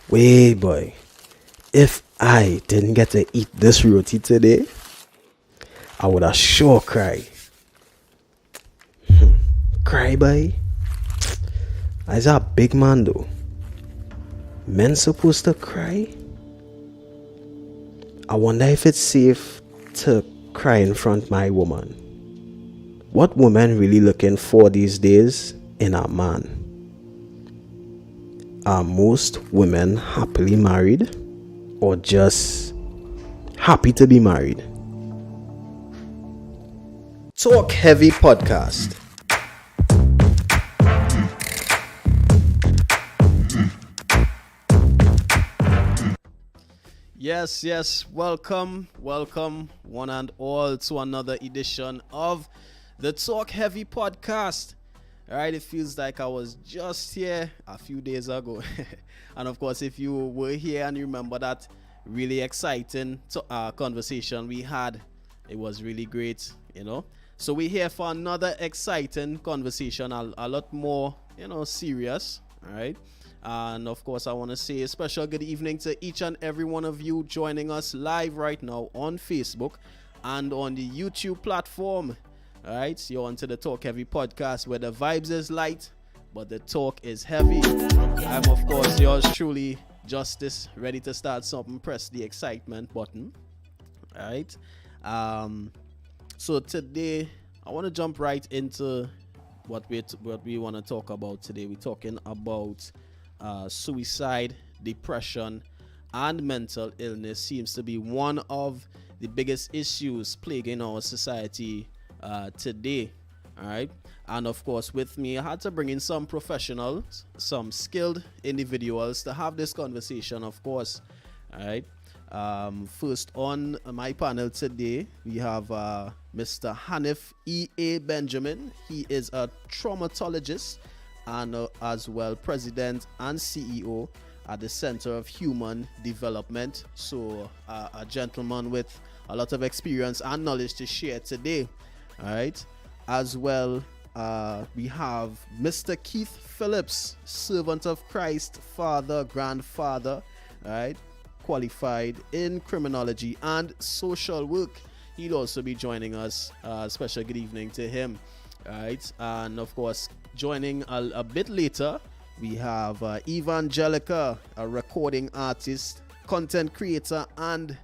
Wait, boy. If I didn't get to eat this roti today, I would have sure cried. Cry, boy. I's a big man, though. Men supposed to cry? I wonder if it's safe to cry in front of my woman. What woman really looking for these days in a man? Are most women happily married or just happy to be married? Talk Heavy Podcast. Yes, welcome one and all to another edition of the Talk Heavy Podcast. Alright, it feels like I was just here a few days ago. And of course, if you were here and you remember that really exciting conversation we had, it was really great, So we're here for another exciting conversation, a lot more, serious, alright? And of course, I want to say a special good evening to each and every one of you joining us live right now on Facebook and on the YouTube platform. All right, so you're onto the Talk Heavy Podcast where the vibes is light, but the talk is heavy. I'm, of course, yours truly, Justice, ready to start something. Press the excitement button. All right. So today, I want to jump right into what we want to talk about today. We're talking about suicide, depression, and mental illness seems to be one of the biggest issues plaguing our society today. All right, and of course, with me, I had to bring in some professionals, some skilled individuals to have this conversation. Of course, all right. First on my panel today, we have Mr. Hanif E.A. Benjamin. He is a traumatologist and as well president and CEO at the Center of Human Development. So a gentleman with a lot of experience and knowledge to share today. All right. As well, we have Mr. Keith Phillips, servant of Christ, father, grandfather, all right, qualified in criminology and social work. He'll also be joining us. Special good evening to him. All right. And of course, joining a bit later, we have Evangelica, a recording artist, content creator, and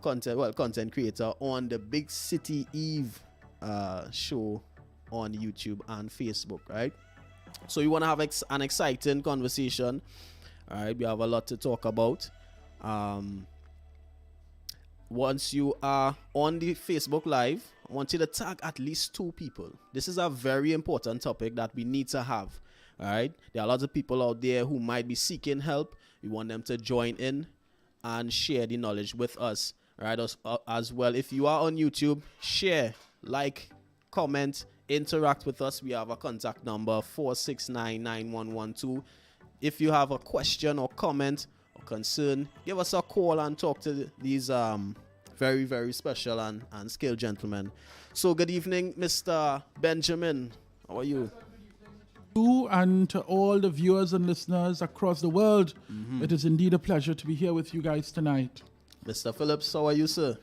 content creator on the Big City Eve show on YouTube and Facebook, right? So you want to have an exciting conversation. All right, we have a lot to talk about. Once you are on the Facebook Live, I want you to tag at least 2 people. This is a very important topic that we need to have. All right. There are lots of people out there who might be seeking help. We want them to join in and share the knowledge with us. All right. As well, if you are on YouTube, share, like, comment, interact with us. We have a contact number 4699112. If you have a question or comment or concern, give us a call and talk to these very, very special and skilled gentlemen. So good evening, Mr. Benjamin. How are you? You and to all the viewers and listeners across the world, It is indeed a pleasure to be here with you guys tonight. Mr. Phillips, how are you, sir?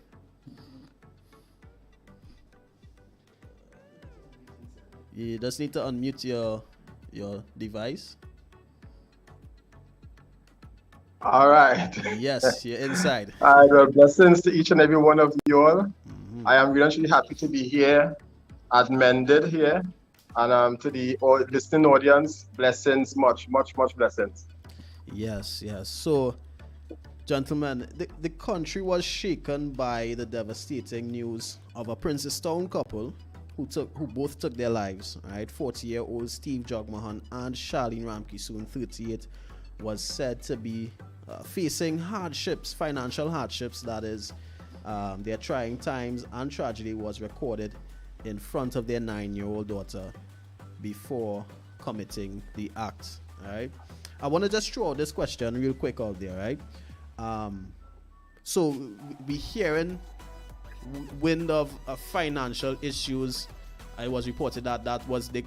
You just need to unmute your device. All right. Yes, you're inside. All right, well, blessings to each and every one of you all. I am really happy to be here at Mended here. And to the listening audience, blessings, much blessings. Yes. So, gentlemen, the country was shaken by the devastating news of a Princestown couple who both took their lives. Right, 40-year-old Steve Jogmahan and Charlene Ramke, soon 38, was said to be facing financial hardships. That is, their trying times and tragedy was recorded in front of their 9-year-old daughter before committing the act. All right. I want to just throw out this question real quick out there, right? So we hearing wind of financial issues. It was reported that was the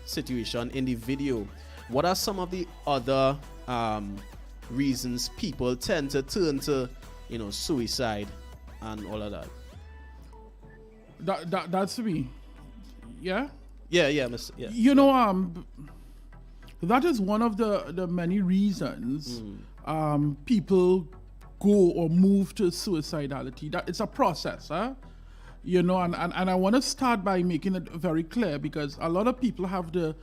situation in the video. What are some of the other reasons people tend to turn to, suicide and all of that. That's me. Yeah. Yeah, Mr. Yeah. That is one of the many reasons people go or move to suicidality. That it's a process, huh? And I want to start by making it very clear, because a lot of people have the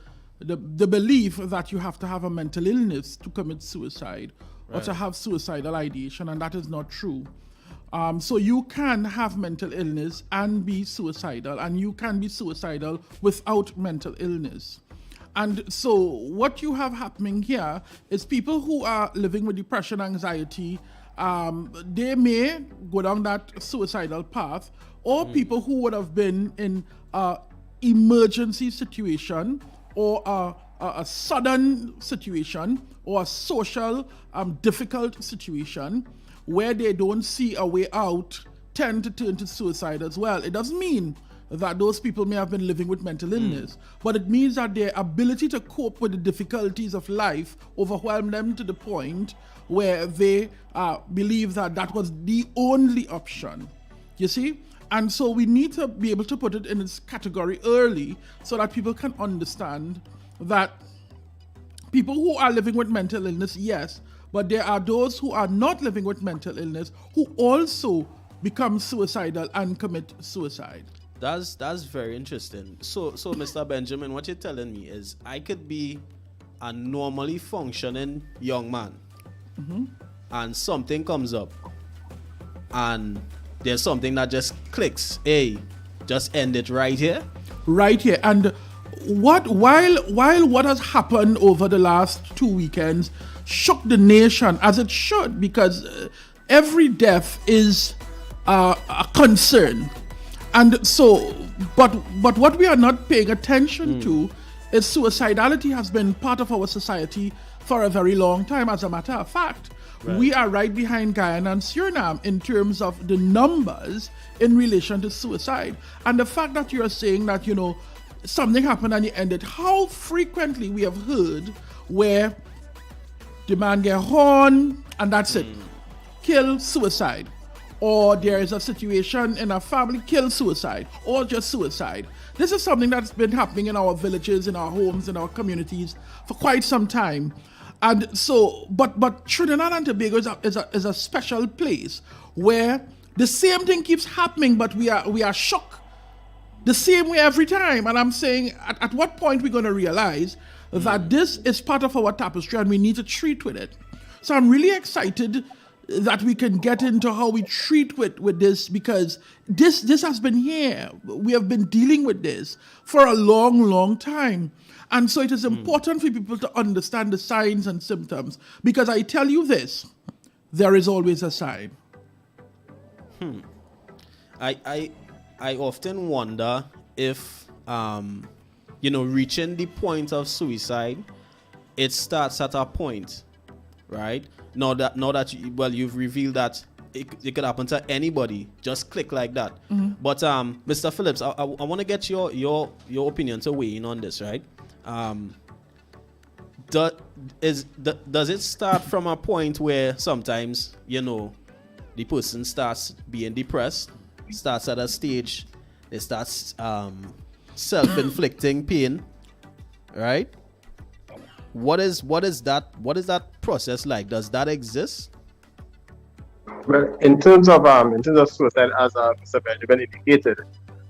belief that you have to have a mental illness to commit suicide or to have suicidal ideation, and that is not true. So you can have mental illness and be suicidal, and you can be suicidal without mental illness. And so what you have happening here is people who are living with depression, anxiety, they may go down that suicidal path, or people who would have been in an emergency situation or a sudden situation or a social difficult situation where they don't see a way out, tend to turn to suicide as well. It doesn't mean that those people may have been living with mental illness, but it means that their ability to cope with the difficulties of life overwhelmed them to the point where they believe that was the only option. You see? And so we need to be able to put it in its category early so that people can understand that people who are living with mental illness, yes, but there are those who are not living with mental illness who also become suicidal and commit suicide. That's very interesting. So Mr. Benjamin, what you're telling me is I could be a normally functioning young man, and something comes up, and there's something that just clicks. Hey, just end it right here. Right here. And while what has happened over the last 2 weekends shook the nation, as it should, because every death is a concern. And so, but what we are not paying attention to is suicidality has been part of our society for a very long time. As a matter of fact, we are right behind Guyana and Suriname in terms of the numbers in relation to suicide. And the fact that you're saying that, something happened and you ended, how frequently we have heard where the man get horn and that's it. Kill, suicide. Or there is a situation in a family, kill, suicide, or just suicide. This is something that's been happening in our villages, in our homes, in our communities for quite some time. And so, but Trinidad and Tobago is a special place where the same thing keeps happening, but we are shocked the same way every time. And I'm saying, at what point we're going to realize that this is part of our tapestry and we need to treat with it. So I'm really excited that we can get into how we treat with this, because this has been here. We have been dealing with this for a long, long time. And so it is important for people to understand the signs and symptoms, because I tell you this, there is always a sign. I often wonder if reaching the point of suicide, it starts at a point, right? Now that you've revealed that it could happen to anybody, just click like that. But Mr. Phillips, I want to get your opinion to weigh in on this, right? Does it start from a point where sometimes the person starts being depressed, starts at a stage, they start self-inflicting pain, right? What is that process like? Does that exist? Well, in terms of suicide, as Mr. Benjamin indicated,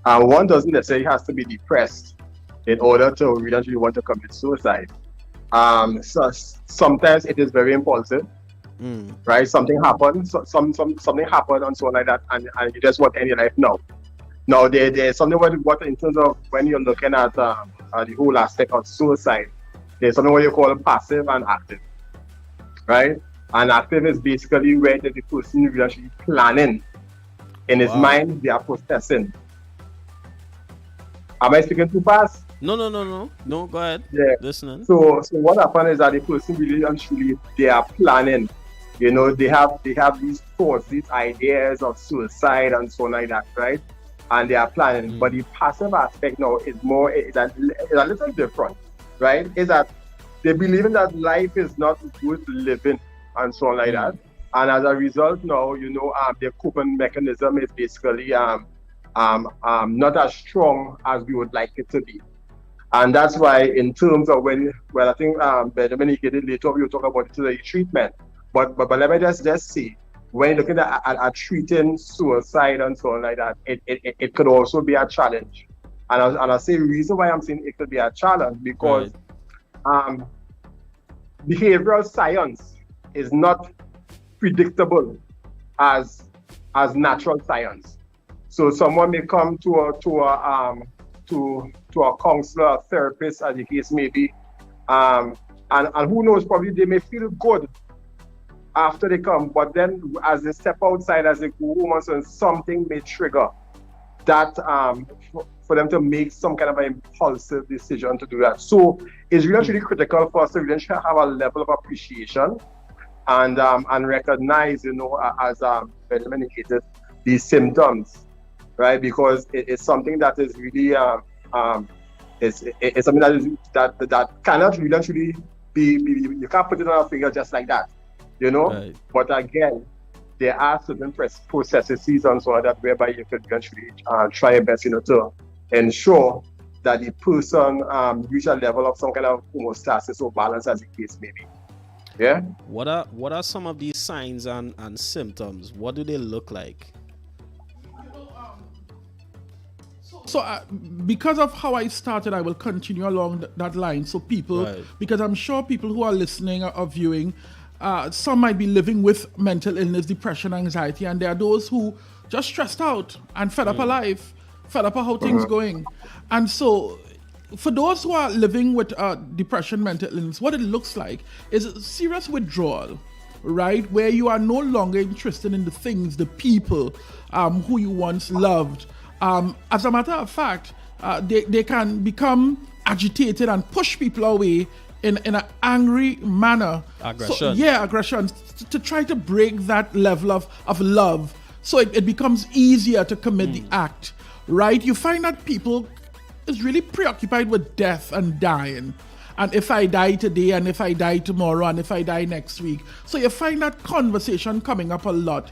one doesn't necessarily have to be depressed in order to really want to commit suicide. So sometimes it is very impulsive, right? Something happened, something happened and so on like that, and you just want to end your life now. Now there's something what in terms of when you're looking at the whole aspect of suicide, there's something what you call passive and active, right? And active is basically where the person is actually planning in his mind, they are processing. Am I speaking too fast? No, go ahead. Yeah. Listening. So what happens is that the person really and truly, they are planning. They have these thoughts, these ideas of suicide and so on like that, right? And they are planning. But the passive aspect now is a little different, right? Is that they believe that life is not worth living and so on like that. And as a result now, their coping mechanism is basically not as strong as we would like it to be. And that's why in terms of I think Benjamin indicated later, we'll talk about the treatment. But let me just say, when you're looking at treating suicide and so on like that, it could also be a challenge. And I'll say the reason why I'm saying it could be a challenge because behavioral science is not predictable as natural science. So someone may come to a counselor, a therapist, as the case may be, and who knows, probably they may feel good after they come, but then as they step outside, as they go home, and something may trigger that for them to make some kind of an impulsive decision to do that. So it's really critical for us to really have a level of appreciation and recognize, as Benjamin indicated, these symptoms, right? Because it's something that is really it's something that cannot really be you can't put it on a finger just like that, Right. But again, there are certain processes and so on that whereby you could eventually try your best, to ensure that the person reach a level of some kind of homeostasis or balance, as the case may be. Yeah. What are some of these signs and symptoms? What do they look like? So because of how I started, I will continue along that line. So people, because I'm sure people who are listening or viewing, some might be living with mental illness, depression, anxiety, and there are those who just stressed out and fed up of life, fed up of how things going. And so for those who are living with depression, mental illness, what it looks like is a serious withdrawal, right? Where you are no longer interested in the things, the people who you once loved. As a matter of fact, they can become agitated and push people away in an angry manner. Aggression. So, aggression, to try to break that level of love. So it becomes easier to commit the act, right? You find that people is really preoccupied with death and dying. And if I die today, and if I die tomorrow, and if I die next week. So you find that conversation coming up a lot.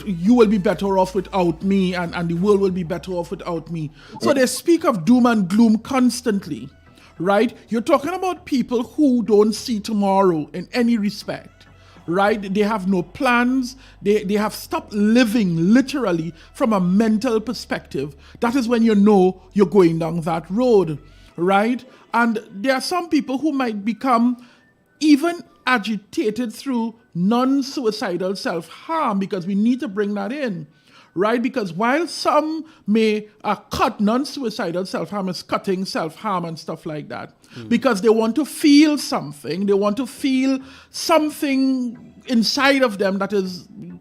You will be better off without me, and the world will be better off without me. So they speak of doom and gloom constantly, right? You're talking about people who don't see tomorrow in any respect, right? They have no plans. They have stopped living literally from a mental perspective. That is when you know you're going down that road, right? And there are some people who might become even agitated through non-suicidal self-harm, because we need to bring that in, right? Because while some may cut non-suicidal self-harm as cutting self-harm and stuff like that, because they want to feel something, they want to feel something inside of them that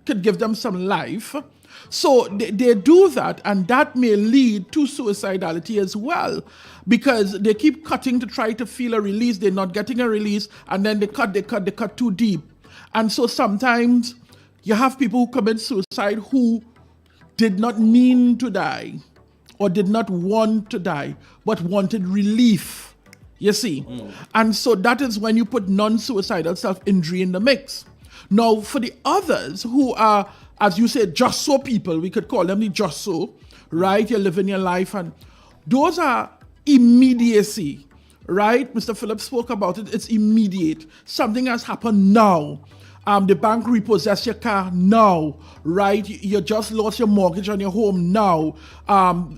could give them some life. So they do that, and that may lead to suicidality as well, because they keep cutting to try to feel a release. They're not getting a release, and then they cut too deep. And so sometimes you have people who commit suicide who did not mean to die or did not want to die, but wanted relief, you see. And so that is when you put non-suicidal self-injury in the mix. Now, for the others who are, as you say, just so people, we could call them the just so, right? You're living your life, and those are immediacy, right? Mr. Phillips spoke about it. It's immediate. Something has happened now. The bank repossessed your car now, right? You just lost your mortgage on your home now.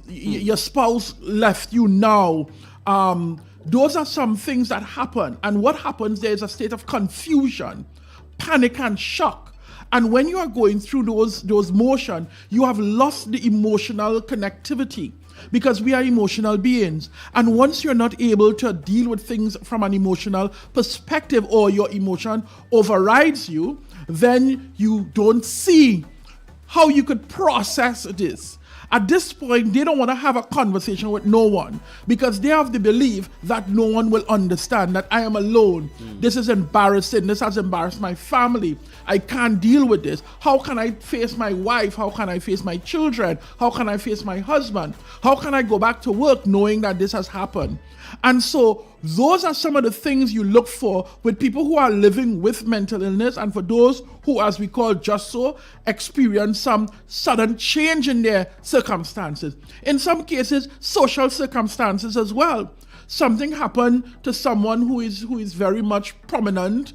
Your spouse left you now. Those are some things that happen. And what happens, there is a state of confusion, panic, and shock. And when you are going through those motions, you have lost the emotional connectivity, because we are emotional beings. And once you're not able to deal with things from an emotional perspective, or your emotion overrides you, then you don't see how you could process this. At this point, they don't want to have a conversation with no one, because they have the belief that no one will understand, that I am alone. This is embarrassing. This has embarrassed my family. I can't deal with this. How can I face my wife? How can I face my children? How can I face my husband? How can I go back to work knowing that this has happened? And so those are some of the things you look for with people who are living with mental illness, and for those who, as we call just so, experience some sudden change in their circumstances. In some cases, social circumstances as well. Something happened to someone who is very much prominent,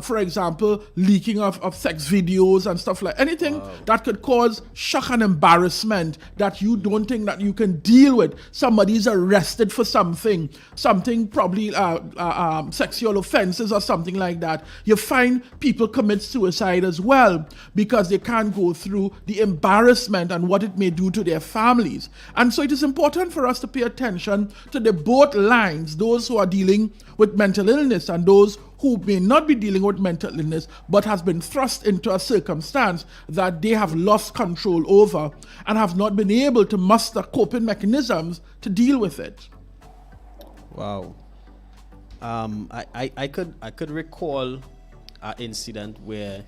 for example, leaking of sex videos and stuff like anything that could cause shock and embarrassment that you don't think that you can deal with. Somebody's arrested for something probably sexual offenses or something like that. You find people commit suicide as well because they can't go through the embarrassment and what it may do to their families. And so it is important for us to pay attention to the both lines, those who are dealing with mental illness and those who may not be dealing with mental illness but has been thrust into a circumstance that they have lost control over and have not been able to muster coping mechanisms to deal with it. Wow. I could recall an incident where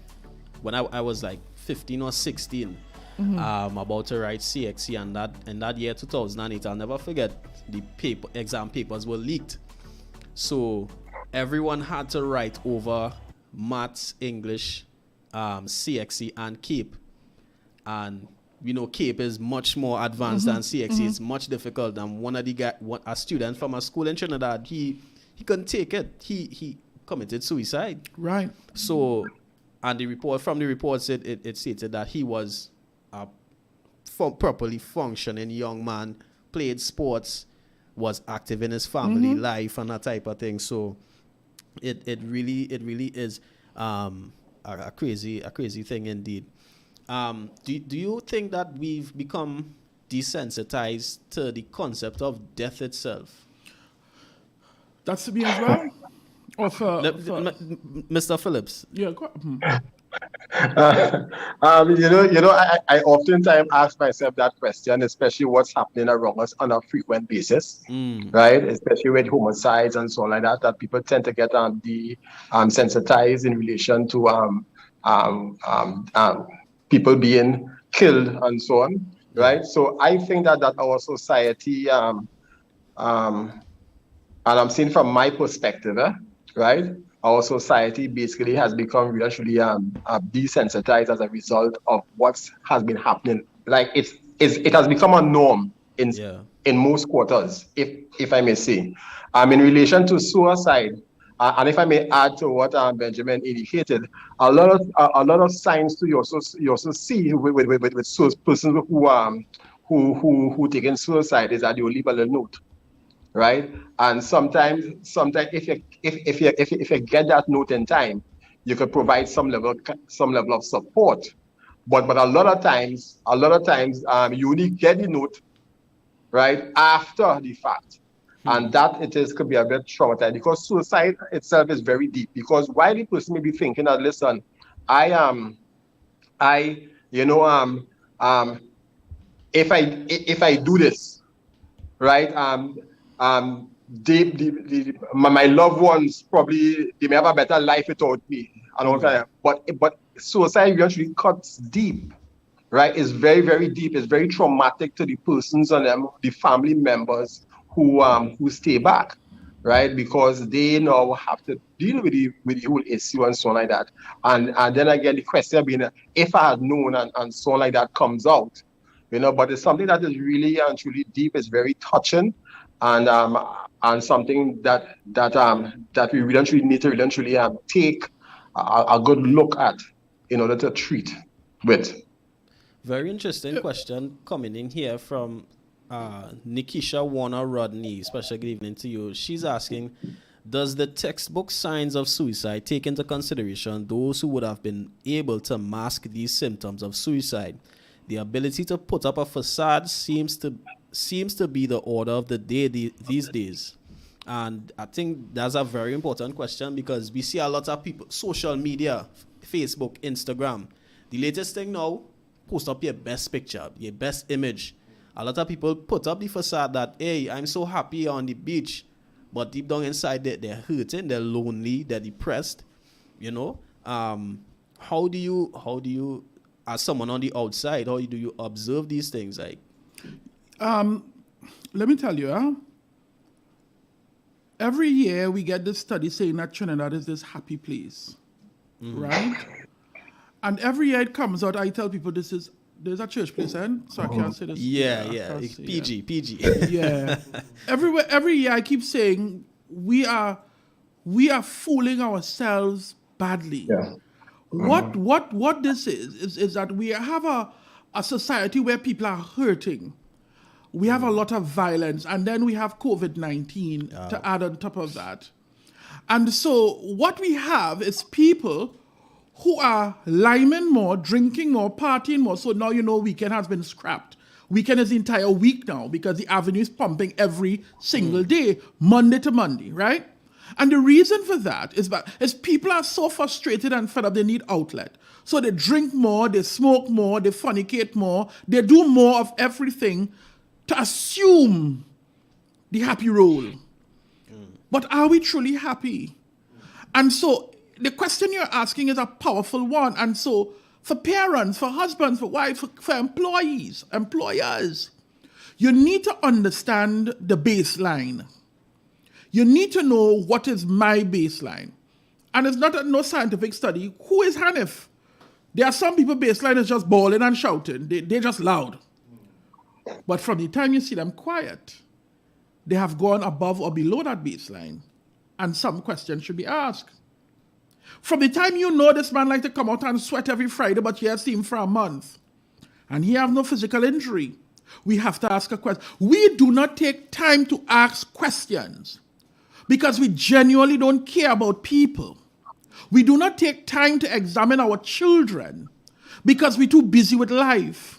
when I was like 15 or 16, about to write CXC, and that year 2008, I'll never forget, the exam papers were leaked. So everyone had to write over maths, English, CXC, and CAPE. And CAPE is much more advanced than CXC. It's much difficult. And a student from a school in Trinidad, he couldn't take it. He committed suicide. Right. So, and the report it stated that he was a properly functioning young man, played sports, was active in his family life and that type of thing. So it really is a crazy thing indeed. Do you think that we've become desensitized to the concept of death itself? That's to be as well? Mr. Phillips. Yeah, go I oftentimes ask myself that question, especially what's happening around us on a frequent basis, right? Especially with homicides and so on like that people tend to get desensitized in relation to people being killed and so on, right? So I think that our society, and I'm seeing from my perspective, right? Our society basically has become really desensitized as a result of what has been happening. Like it has become a norm in most quarters, if I may say. In relation to suicide, and if I may add to what Benjamin indicated, a lot of signs to you also see with persons who taking suicide is that you leave a little note. Right, and sometimes if you get that note in time, you could provide some level of support. But a lot of times, you only get the note right after the fact, and that could be a bit traumatizing because suicide itself is very deep. Because while the person may be thinking that, listen, if I do this, right, my loved ones probably they may have a better life without me, and all that. But suicide actually cuts deep, right? It's very, very deep. It's very traumatic to the persons and the family members who stay back, right? Because they now have to deal with the whole issue and so on like that. And then again, the question being, if I had known and so on like that comes out, But it's something that is really and truly deep. It's very touching. And something that we really need to take a good look at in order to treat with. Very interesting question coming in here from Nikisha Warner Rodney. Special good evening to you. She's asking, does the textbook signs of suicide take into consideration those who would have been able to mask these symptoms of suicide? The ability to put up a facade seems to be the order of the day these days. And I think that's a very important question because we see a lot of people, social media, Facebook, Instagram. The latest thing now, post up your best picture, your best image. A lot of people put up the facade that, hey, I'm so happy on the beach. But deep down inside, they're hurting, they're lonely, they're depressed. How do you, as someone on the outside, how do you observe these things? Like, let me tell you, every year we get this study saying that Trinidad is this happy place, right? And every year it comes out, I tell people there's a church place, so I can't say this. Yeah. PG. Yeah. Every year I keep saying we are fooling ourselves badly. Yeah. What this is that we have a society where people are hurting. We have a lot of violence, and then we have COVID-19 to add on top of that. And so what we have is people who are liming more, drinking more, partying more. So now weekend has been scrapped. Weekend is the entire week now because the avenue is pumping every single day, Monday to Monday, right? And the reason for that is people are so frustrated and fed up, they need outlet. So they drink more, they smoke more, they fornicate more, they do more of everything to assume the happy role. But are we truly happy? And so the question you're asking is a powerful one. And so for parents, for husbands, for wives, for employees, employers, you need to understand the baseline. You need to know what is my baseline. And it's not no scientific study. Who is Hanif? There are some people baseline is just bawling and shouting. They're just loud. But from the time you see them quiet, they have gone above or below that baseline. And some questions should be asked. From the time you know this man like to come out and sweat every Friday, but you have seen him for a month, and he have no physical injury, we have to ask a question. We do not take time to ask questions because we genuinely don't care about people. We do not take time to examine our children because we're too busy with life.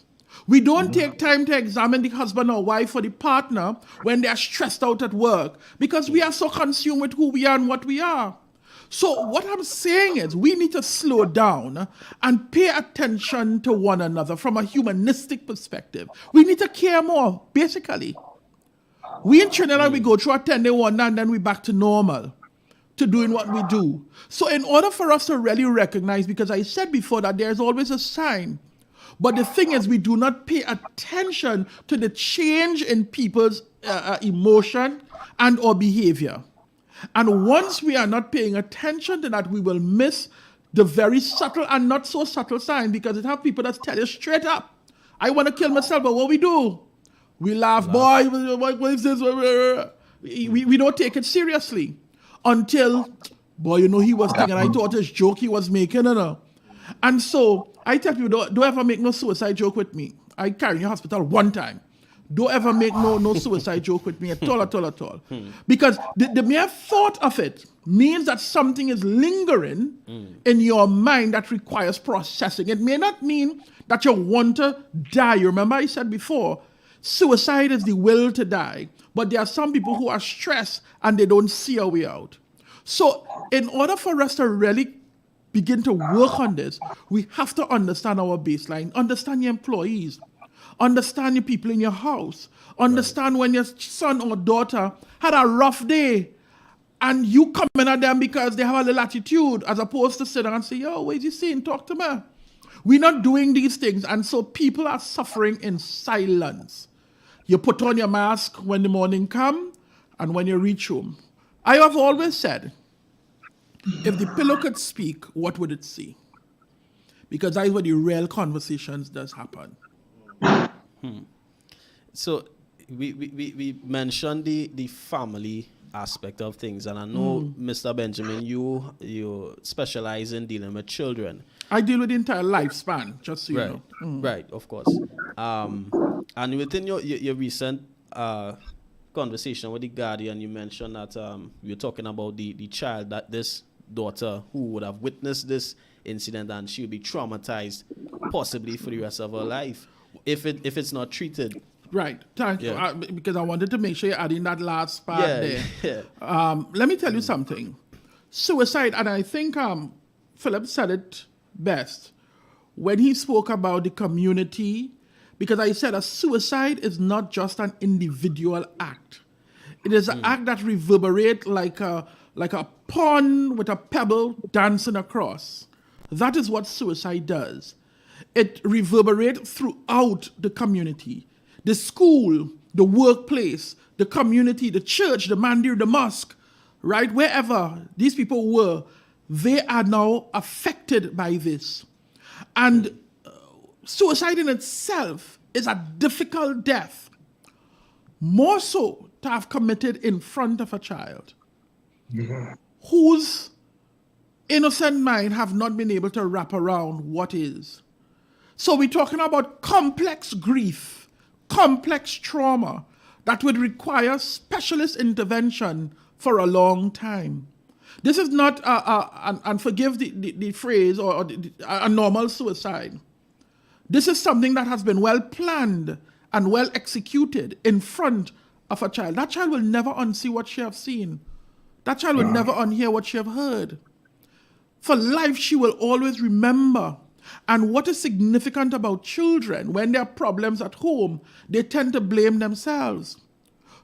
We don't take time to examine the husband or wife or the partner when they're stressed out at work because we are so consumed with who we are and what we are. So what I'm saying is we need to slow down and pay attention to one another from a humanistic perspective. We need to care more, basically. We in Trinidad, we go through a 10-day wonder and then we back to normal, to doing what we do. So in order for us to really recognize, because I said before that there's always a sign, but the thing is we do not pay attention to the change in people's emotion and or behavior. And once we are not paying attention to that, we will miss the very subtle and not so subtle sign because it have people that tell you straight up, I want to kill myself, but what we do? We laugh, boy, what is this? We don't take it seriously until, boy, he was thinking, I thought his joke he was making, And so I tell you, don't ever make no suicide joke with me. I carry in the hospital one time. Don't ever make no suicide joke with me at all. Because the mere thought of it means that something is lingering in your mind that requires processing. It may not mean that you want to die. You remember I said before, suicide is the will to die. But there are some people who are stressed and they don't see a way out. So in order for us to really begin to work on this, we have to understand our baseline, understand your employees, understand the people in your house, understand when your son or daughter had a rough day and you coming at them because they have a little attitude as opposed to sit down and say, yo, what is he saying? Talk to me. We're not doing these things. And so people are suffering in silence. You put on your mask when the morning comes and when you reach home. I have always said, if the pillow could speak, what would it say? Because that's where the real conversations does happen. So we mentioned the family aspect of things, and I know, Mr. Benjamin, you specialize in dealing with children. I deal with the entire lifespan, just so you know. Right, of course. And within your recent conversation with the Guardian, you mentioned that you're talking about the child, that this daughter who would have witnessed this incident and she'll be traumatized possibly for the rest of her life if it's not treated. Right. Thank you. Because I wanted to make sure you're adding that last part there. Yeah. Let me tell you something. Suicide, and I think Philip said it best when he spoke about the community, because I said a suicide is not just an individual act. It is an act that reverberates like a pond with a pebble dancing across. That is what suicide does. It reverberates throughout the community. The school, the workplace, the community, the church, the mandir, the mosque. right? Wherever these people were, they are now affected by this. And suicide in itself is a difficult death, more so to have committed in front of a child whose innocent mind have not been able to wrap around what is. So we're talking about complex grief, complex trauma that would require specialist intervention for a long time. This is not, and forgive the phrase, or a normal suicide. This is something that has been well planned and well executed in front of a child. That child will never unsee what she have seen. That child will never unhear what she have heard. For life, she will always remember. And what is significant about children, when there are problems at home, they tend to blame themselves.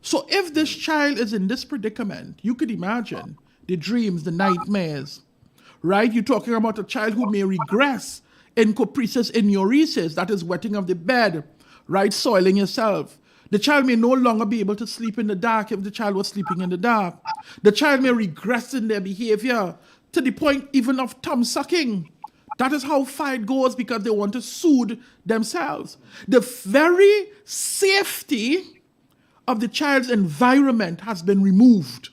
So if this child is in this predicament, you could imagine the dreams, the nightmares, right? You're talking about a child who may regress in caprices, enuresis, that is wetting of the bed, right? Soiling yourself. The child may no longer be able to sleep in the dark if the child was sleeping in the dark. The child may regress in their behavior to the point even of thumb sucking. That is how far it goes because they want to soothe themselves. The very safety of the child's environment has been removed.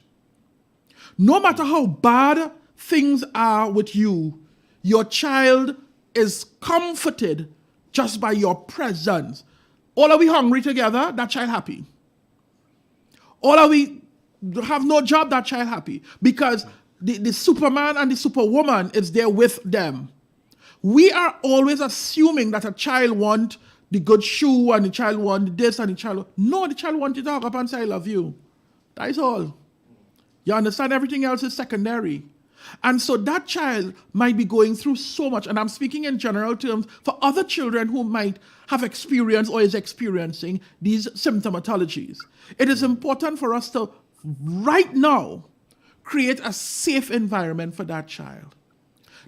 No matter how bad things are with you, your child is comforted just by your presence. All are we hungry together? That child happy. All are we have no job? That child happy. Because the Superman and the Superwoman is there with them. We are always assuming that a child want the good shoe and the child want this and the child... No, the child want to talk up and say, I love you. That is all. You understand? Everything else is secondary. And so that child might be going through so much, and I'm speaking in general terms for other children who might have experienced or is experiencing these symptomatologies. It is important for us to, right now, create a safe environment for that child.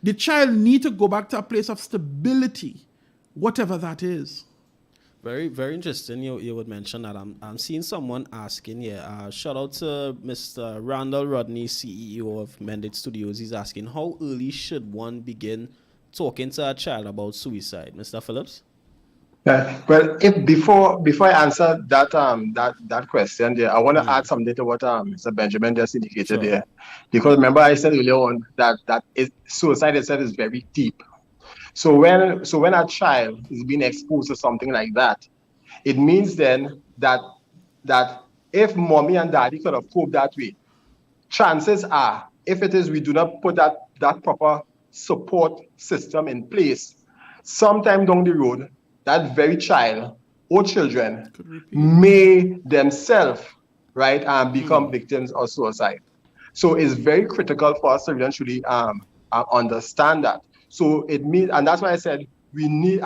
The child need to go back to a place of stability, whatever that is. Very, very interesting. You would mention that. I'm seeing someone asking here. Shout out to Mr. Randall Rodney, CEO of Mended Studios. He's asking, how early should one begin talking to a child about suicide? Mr. Phillips? Well, if before I answer that question there, I want to add something to what Mr. Benjamin just indicated there. Because remember I said earlier on that suicide itself is very deep. So when a child is being exposed to something like that, it means then that if mommy and daddy could have coped that way, chances are, if it is we do not put that proper support system in place, sometime down the road, that very child or children may themselves, right, become victims of suicide. So it's very critical for us to eventually understand that. So it means, and that's why I said we need,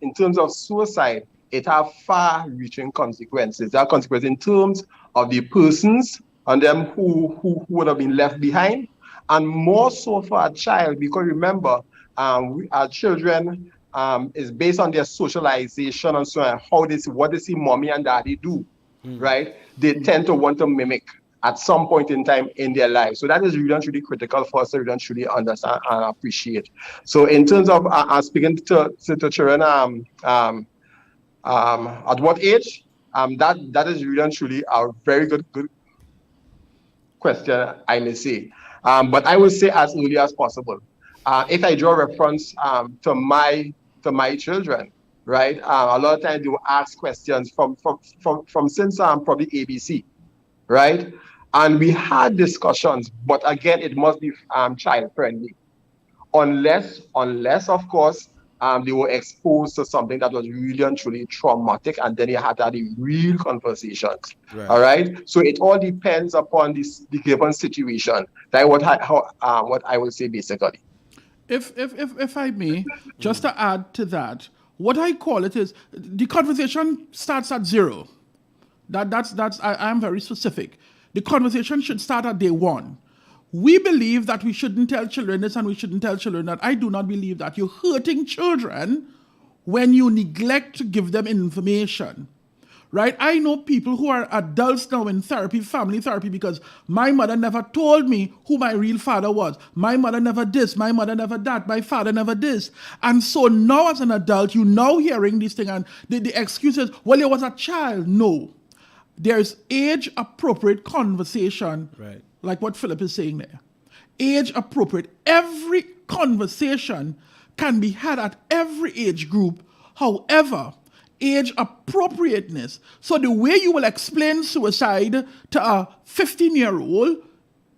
in terms of suicide, it have far-reaching consequences. There are consequences in terms of the persons and them who would have been left behind, and more so for a child, because remember, our children is based on their socialization and so on, what they see mommy and daddy do, right? They tend to want to mimic at some point in time in their lives. So that is really critical for us to really understand and appreciate. So in terms of speaking to children, at what age? That is really a very good question, I may say. But I would say as early as possible. If I draw reference to my children, right? A lot of times they will ask questions from since probably ABC, right? And we had discussions, but again, it must be child friendly, unless of course they were exposed to something that was really and truly traumatic, and then you had to have the real conversations. Right. All right. So it all depends upon the given situation. That's what I would say basically. If I may, just to add to that, what I call it is the conversation starts at zero. I am very specific. The conversation should start at day one. We believe that we shouldn't tell children this and we shouldn't tell children that. I do not believe that. You're hurting children when you neglect to give them information, right? I know people who are adults now in therapy, family therapy, because my mother never told me who my real father was. My mother never this, my mother never that, my father never this. And so now as an adult, you now hearing these things, and the excuse is, well, you was a child. No. There's age-appropriate conversation, Right. like what Philip is saying there. Age-appropriate. Every conversation can be had at every age group. However, age appropriateness. So the way you will explain suicide to a 15-year-old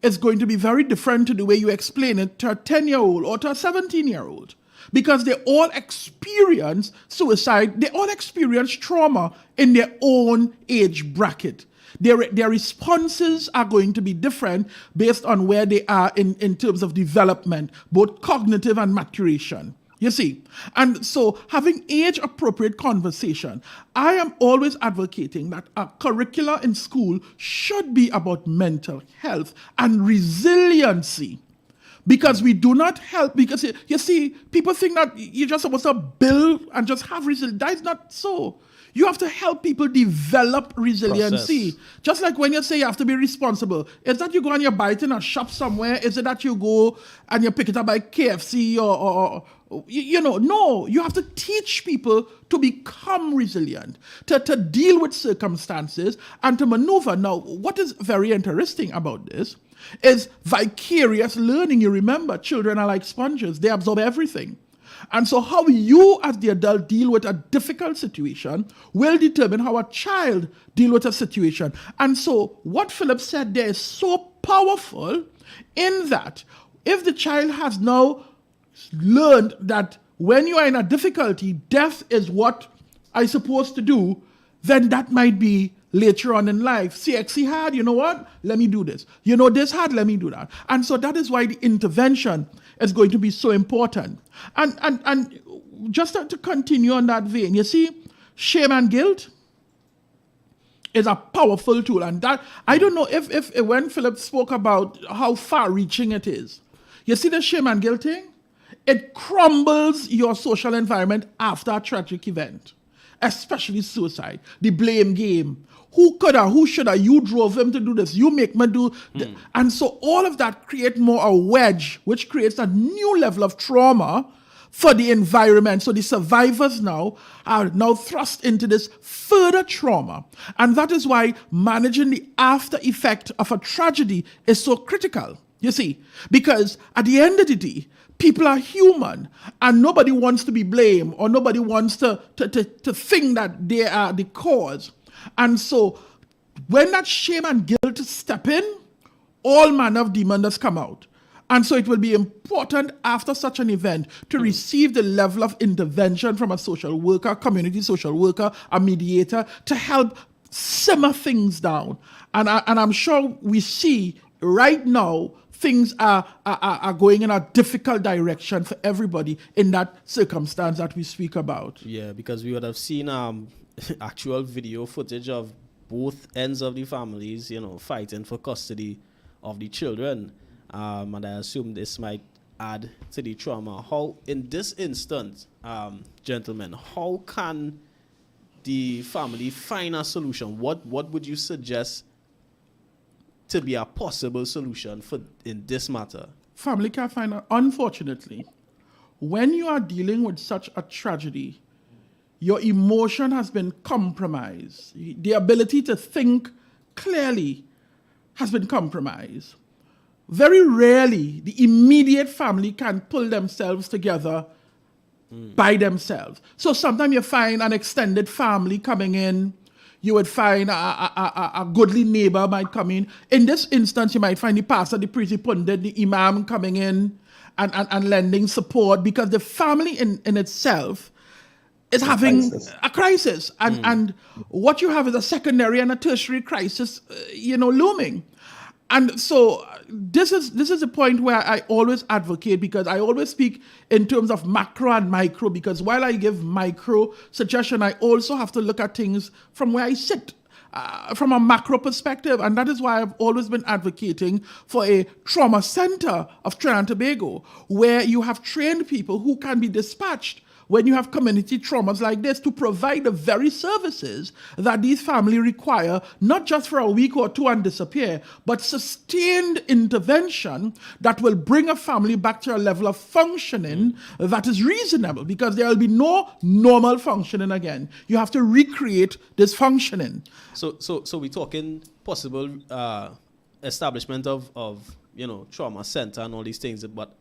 is going to be very different to the way you explain it to a 10-year-old or to a 17-year-old. Because they all experience suicide, they all experience trauma in their own age bracket. Their responses are going to be different based on where they are in terms of development, both cognitive and maturation. You see? And so having age-appropriate conversation, I am always advocating that a curricula in school should be about mental health and resiliency. Because we do not help, because you see, people think that you're just supposed to build and just have resilience. That is not so. You have to help people develop resiliency. Process. Just like when you say you have to be responsible. Is that you go and you buy it in a shop somewhere? Is it that you go and you pick it up by KFC or no. You have to teach people to become resilient, to deal with circumstances and to maneuver. Now, what is very interesting about this is vicarious learning. You remember, children are like sponges. They absorb everything. And so how you as the adult deal with a difficult situation will determine how a child deal with a situation. And so what Philip said there is so powerful in that if the child has now learned that when you are in a difficulty, death is what I'm supposed to do, then that might be later on in life. CXC hard, you know what? Let me do this. You know this hard, let me do that. And so that is why the intervention is going to be so important. And just to continue on that vein, you see, shame and guilt is a powerful tool. And that, I don't know if when Philip spoke about how far-reaching it is, you see the shame and guilt thing? It crumbles your social environment after a tragic event, especially suicide, the blame game. Who coulda, who shoulda, you drove him to do this, you make me do And so all of that creates more a wedge, which creates a new level of trauma for the environment. So the survivors now are now thrust into this further trauma. And that is why managing the after effect of a tragedy is so critical, you see. Because at the end of the day, people are human and nobody wants to be blamed or nobody wants to think that they are the cause. And so when that shame and guilt step in, all manner of demons come out. And so it will be important after such an event to receive the level of intervention from a social worker, community social worker, a mediator, to help simmer things down. And I'm sure we see right now things are going in a difficult direction for everybody in that circumstance that we speak about. Yeah, because we would have seen actual video footage of both ends of the families, fighting for custody of the children. And I assume this might add to the trauma. How, in this instance, gentlemen, how can the family find a solution? What would you suggest to be a possible solution in this matter? Family can find unfortunately, when you are dealing with such a tragedy, your emotion has been compromised. The ability to think clearly has been compromised. Very rarely, the immediate family can pull themselves together by themselves. So sometimes you find an extended family coming in. You would find a goodly neighbor might come in. In this instance, you might find the pastor, the priest, the pundit, the imam coming in and lending support, because the family in itself is having a crisis. And what you have is a secondary and a tertiary crisis, looming. And so this is the point where I always advocate, because I always speak in terms of macro and micro, because while I give micro suggestion, I also have to look at things from where I sit, from a macro perspective. And that is why I've always been advocating for a trauma center of Trinidad and Tobago, where you have trained people who can be dispatched when you have community traumas like this to provide the very services that these families require, not just for a week or two and disappear, but sustained intervention that will bring a family back to a level of functioning that is reasonable, because there will be no normal functioning again. You have to recreate this functioning. So we're talking possible establishment of trauma center and all these things, but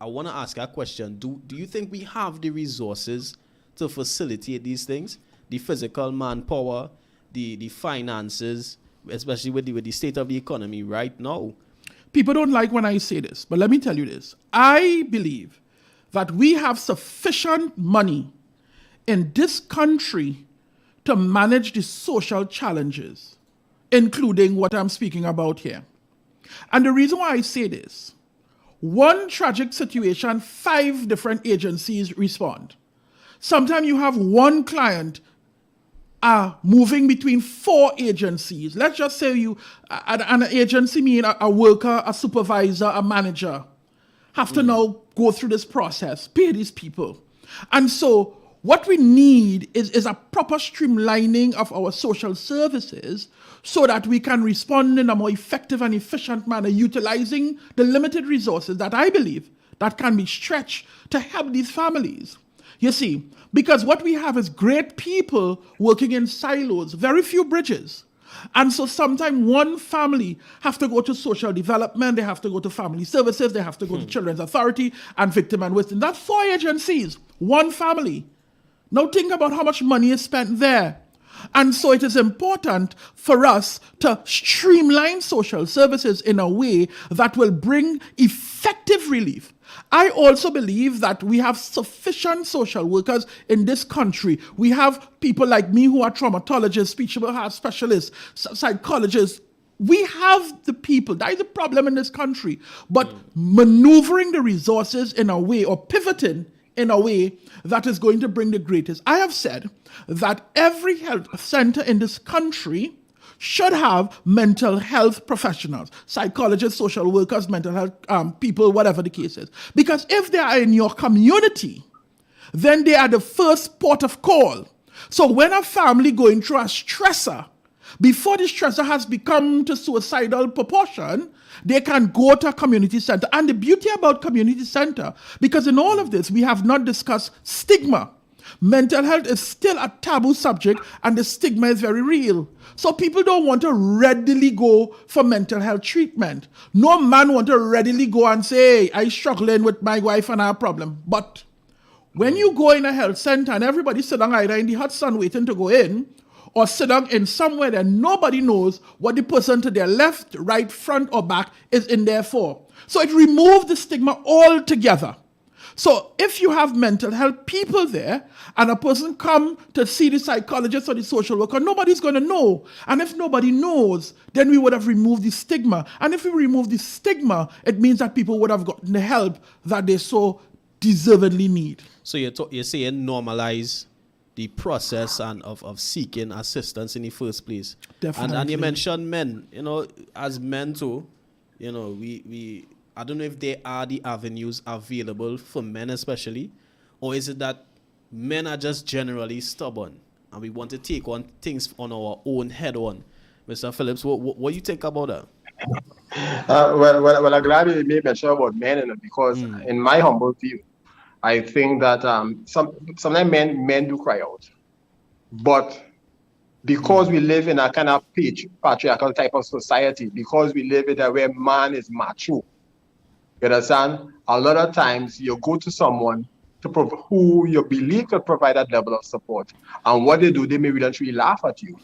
I want to ask a question. Do you think we have the resources to facilitate these things? The physical manpower, the finances, especially with the state of the economy right now? People don't like when I say this, but let me tell you this. I believe that we have sufficient money in this country to manage the social challenges, including what I'm speaking about here. And the reason why I say this, one tragic situation, 5 different agencies respond. Sometimes you have one client moving between 4 agencies. Let's just say an agency mean a worker, a supervisor, a manager, have to now go through this process, pay these people. And so what we need is a proper streamlining of our social services so that we can respond in a more effective and efficient manner, utilizing the limited resources that I believe that can be stretched to help these families. You see, because what we have is great people working in silos, very few bridges. And so sometimes one family have to go to social development, they have to go to family services, they have to go to Children's Authority and Victim and Witness. That's 4 agencies, one family. Now think about how much money is spent there. And so it is important for us to streamline social services in a way that will bring effective relief. I also believe that we have sufficient social workers in this country. We have people like me who are traumatologists, speech and behavior specialists, psychologists. We have the people. That is a problem in this country. But maneuvering the resources in a way, or pivoting in a way that is going to bring the greatest. I have said that every health center in this country should have mental health professionals, psychologists, social workers, mental health people, whatever the case is. Because if they are in your community, then they are the first port of call. So when a family going through a stressor, before the stressor has become to suicidal proportion, they can go to a community center. And the beauty about community center, because in all of this, we have not discussed stigma. Mental health is still a taboo subject, and the stigma is very real. So people don't want to readily go for mental health treatment. No man want to readily go and say, hey, I'm struggling with my wife and I have a problem. But when you go in a health center and everybody sit down either in the hot sun waiting to go in, or sit down in somewhere that nobody knows what the person to their left, right, front, or back is in there for. So it removes the stigma altogether. So if you have mental health people there, and a person come to see the psychologist or the social worker, nobody's going to know. And if nobody knows, then we would have removed the stigma. And if we remove the stigma, it means that people would have gotten the help that they so deservedly need. So you're saying normalize the process and of seeking assistance in the first place. Definitely. And you mentioned men, as men too, we I don't know if there are the avenues available for men especially, or is it that men are just generally stubborn and we want to take on things on our own head on? Mr. Phillips, what do you think about that? Well, I'm glad you made mention about men, because in my humble view, I think that sometimes men do cry out, but because we live in a kind of patriarchal type of society, because we live in a where man is macho, you understand? A lot of times you go to someone who you believe could provide that level of support, and what they do, they may eventually laugh at you.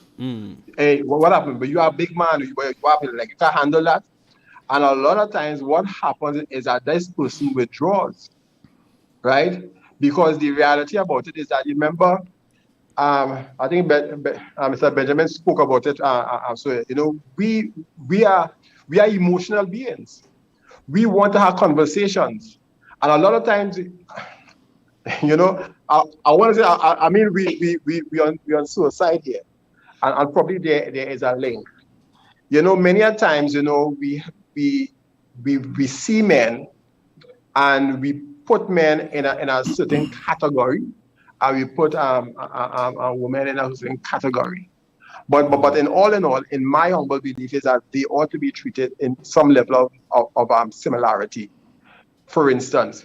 Hey, what happened? But you are a big man, you can't handle that. And a lot of times what happens is that this person withdraws. Right? Because the reality about it is that, remember, I think Mr. Benjamin spoke about it. So we are emotional beings. We want to have conversations, and a lot of times, I want to say, I mean, we on suicide here, and probably there is a link. Many a times, we see men, and we put men in a certain category, and we put a woman in a certain category. But in all, in my humble belief is that they ought to be treated in some level of similarity. For instance,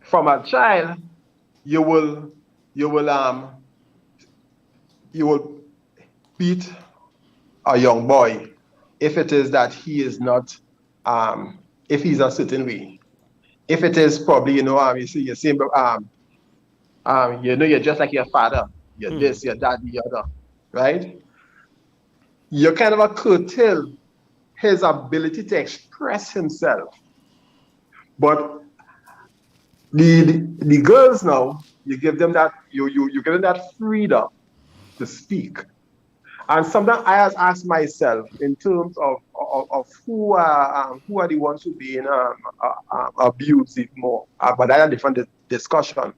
from a child, you will beat a young boy if it is that he is not if he's a certain way. If it is probably, you see, you say, you're just like your father, you're this, you're that, the other, right? You kind of curtail his ability to express himself. But the girls now, you give them that you give them that freedom to speak. And sometimes I have asked myself in terms of who are the ones who being abused more. But that's a different discussion.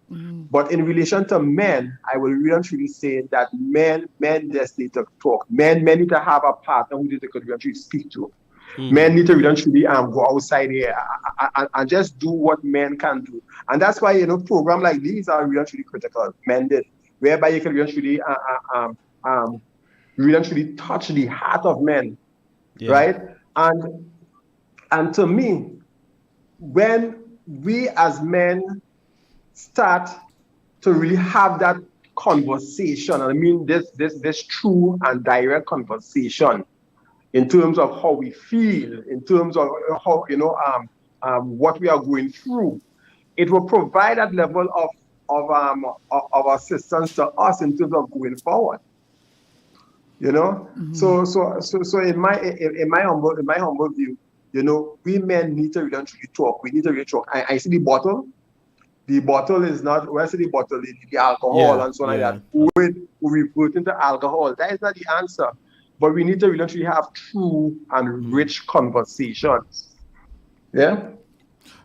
But in relation to men, I will really truly say that men just need to talk. Men need to have a partner who they could really speak to. Men need to really truly go outside here and just do what men can do. And that's why programs like these are really truly critical. Men did, whereby you can really truly really touch the heart of men, right? And to me, when we as men start to really have that conversation, I mean this true and direct conversation in terms of how we feel, in terms of how what we are going through, it will provide that level of assistance to us in terms of going forward. So in my humble view, we men need to really talk. We need to really talk. I see the bottle. The bottle is not, where's the bottle? The alcohol and so on like that. We revert into alcohol. That is not the answer. But we need to really have true and rich conversations. Yeah.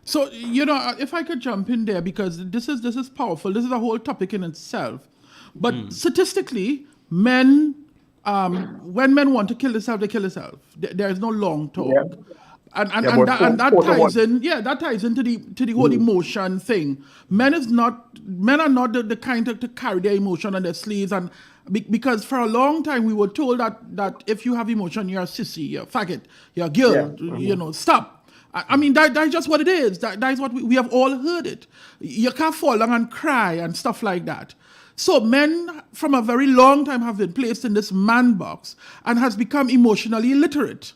So, if I could jump in there, because this is powerful. This is a whole topic in itself. But statistically, men, when men want to kill themselves, they kill themselves. There is no long talk. Yeah. And that ties in. Yeah, that ties into the whole emotion thing. Men are not the kind to carry their emotion on their sleeves, and because for a long time we were told that if you have emotion, you're a sissy, you're a faggot, you're a girl. Stop. I mean that's just what it is. That is what we have all heard it. You can't fall down and cry and stuff like that. So men from a very long time have been placed in this man box and has become emotionally illiterate.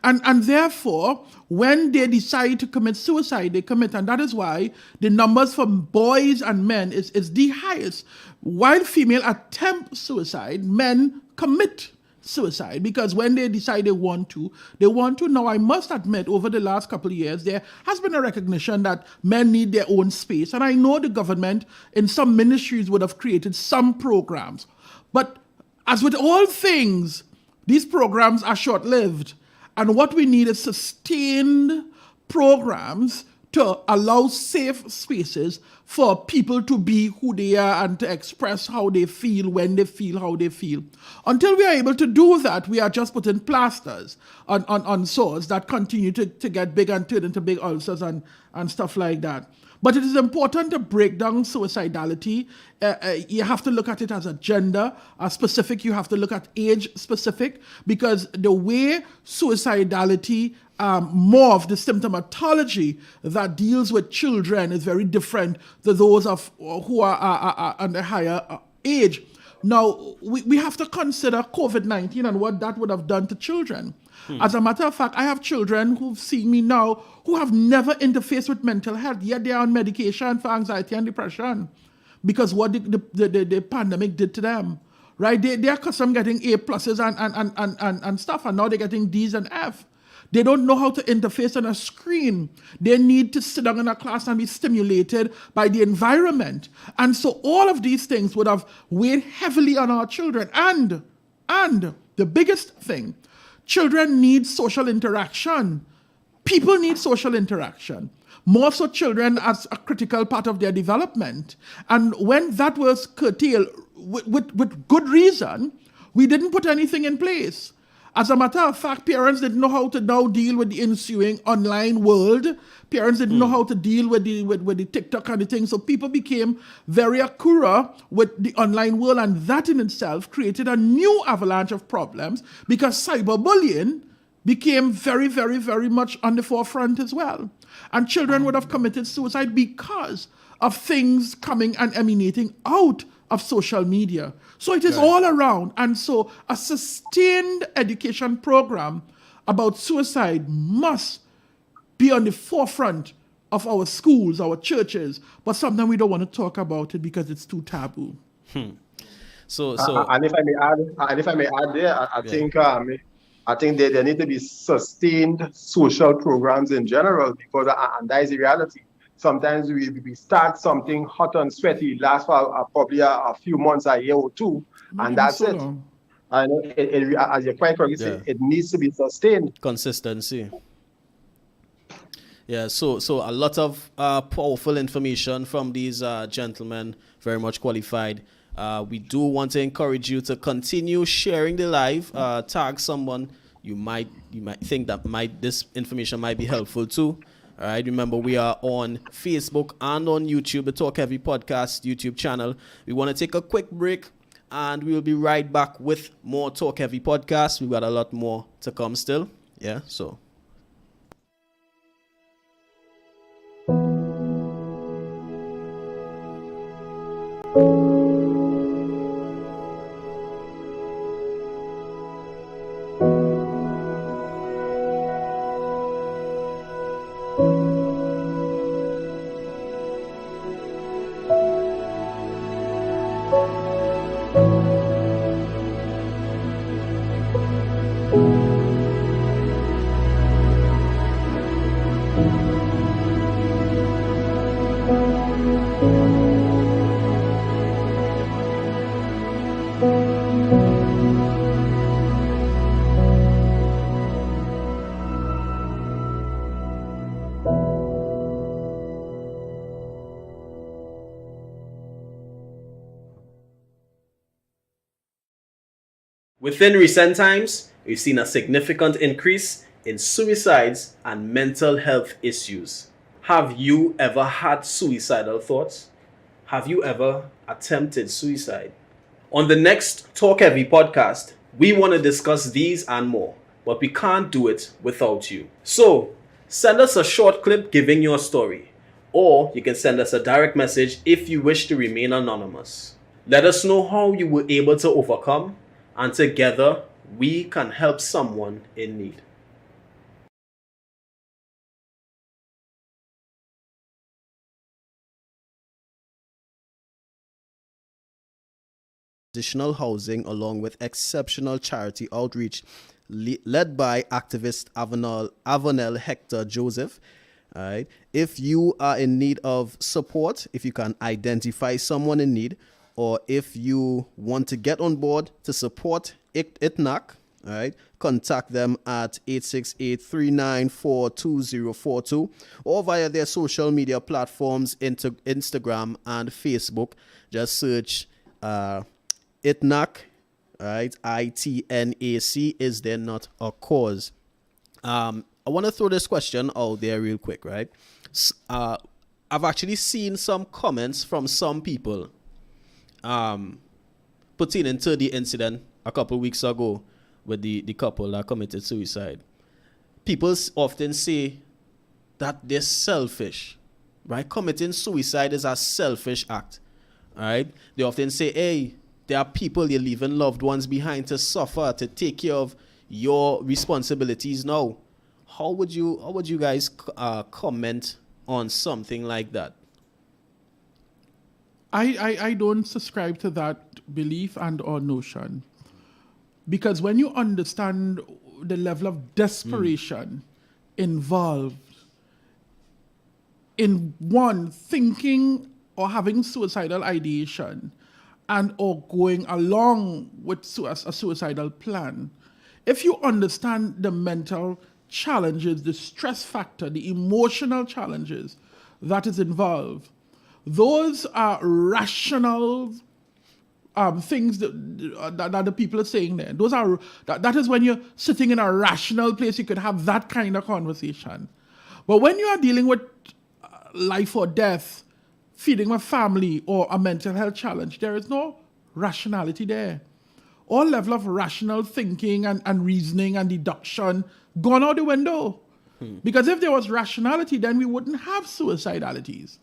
And therefore, when they decide to commit suicide, they commit. And that is why the numbers for boys and men is the highest. While female attempt suicide, men commit suicide. Because when they decide they want to. Now, I must admit, over the last couple of years, there has been a recognition that men need their own space. And I know the government in some ministries would have created some programs. But as with all things, these programs are short-lived. And what we need is sustained programs to allow safe spaces for people to be who they are and to express how they feel, when they feel, how they feel. Until we are able to do that, we are just putting plasters on sores that continue to get big and turn into big ulcers and stuff like that. But it is important to break down suicidality. You have to look at it as a gender specific. You have to look at age specific, because the way suicidality morph, the symptomatology that deals with children is very different to those of who are on the higher age. Now, we have to consider COVID-19 and what that would have done to children. As a matter of fact, I have children who've seen me now who have never interfaced with mental health, yet they are on medication for anxiety and depression because what the pandemic did to them, right? They are accustomed getting A pluses and stuff, and now they're getting D's and F. They don't know how to interface on a screen. They need to sit down in a class and be stimulated by the environment. And so all of these things would have weighed heavily on our children. And the biggest thing, children need social interaction. People need social interaction. More so children as a critical part of their development. And when that was curtailed with good reason, we didn't put anything in place. As a matter of fact, parents didn't know how to now deal with the ensuing online world. Parents didn't know how to deal with the TikTok and the thing. So people became very akura with the online world, and that in itself created a new avalanche of problems because cyberbullying became very, very, very much on the forefront as well. And children would have committed suicide because of things coming and emanating out of social media. So it is all around. And so a sustained education program about suicide must be on the forefront of our schools, our churches. But sometimes we don't want to talk about it because it's too taboo. So and if I may add there, I think there need to be sustained social programs in general, because and that is the reality. Sometimes we start something hot and sweaty, lasts for probably a few months, a year or two, and that's it. And as you quite correctly say, it needs to be sustained. Consistency. Yeah, so a lot of powerful information from these gentlemen, very much qualified. We do want to encourage you to continue sharing the live. Tag someone you might think that this information might be helpful to. All right, remember we are on Facebook and on YouTube, the Talk Heavy Podcast YouTube channel. We want to take a quick break, and we will be right back with more Talk Heavy Podcasts. We've got a lot more to come still. Yeah, so. Within recent times, we've seen a significant increase in suicides and mental health issues. Have you ever had suicidal thoughts? Have you ever attempted suicide? On the next Talk Heavy podcast, we want to discuss these and more, but we can't do it without you. So, send us a short clip giving your story, or you can send us a direct message if you wish to remain anonymous. Let us know how you were able to overcome, and together we can help someone in need. Additional housing along with exceptional charity outreach led by activist Avenel Hector Joseph. All right. If you are in need of support, if you can identify someone in need, or if you want to get on board to support ITNAC, all right, contact them at 868-394-2042 or via their social media platforms, Instagram and Facebook. Just search ITNAC, all right, ITNAC. Is there not a cause? I want to throw this question out there real quick, right? I've actually seen some comments from some people putting into the incident a couple weeks ago with the couple that committed suicide. People often say that they're selfish, right? Committing suicide is a selfish act, all right? They often say, hey, there are people you're leaving loved ones behind to suffer, to take care of your responsibilities now. How would you guys comment on something like that? I don't subscribe to that belief and or notion, because when you understand the level of desperation involved in one thinking or having suicidal ideation and or going along with a suicidal plan, if you understand the mental challenges, the stress factor, the emotional challenges that is involved, those are rational things that the people are saying there. That is when you're sitting in a rational place, you could have that kind of conversation. But when you are dealing with life or death, feeding a family, or a mental health challenge, there is no rationality there. All level of rational thinking and reasoning and deduction gone out the window. Because if there was rationality, then we wouldn't have suicidalities.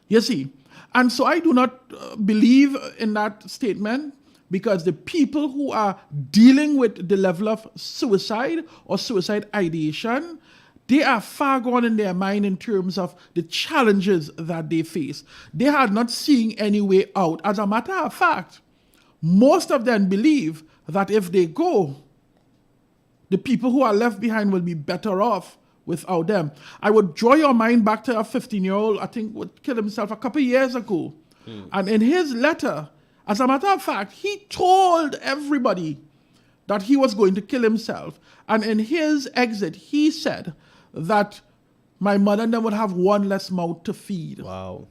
You see? And so I do not believe in that statement, because the people who are dealing with the level of suicide or suicide ideation, they are far gone in their mind in terms of the challenges that they face. They are not seeing any way out. As a matter of fact, most of them believe that if they go, the people who are left behind will be better off without them. I would draw your mind back to a 15-year-old, I think, would kill himself a couple of years ago. And in his letter, as a matter of fact, he told everybody that he was going to kill himself. And in his exit, he said that my mother and them would have one less mouth to feed. Wow.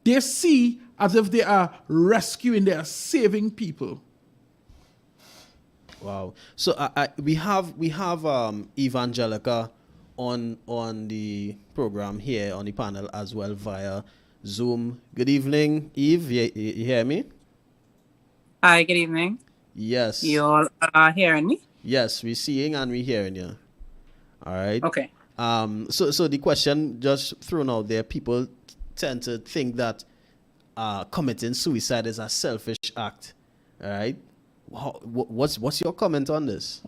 They see as if they are rescuing, they are saving people. Wow. So we have Evangelica on the program here on the panel as well via Zoom. Good evening, Eve. You hear me? Hi, good evening. Yes. You all are hearing me? Yes, we're seeing and we're hearing you. All right. Okay. So the question just thrown out there, people tend to think that committing suicide is a selfish act. All right. What's your comment on this?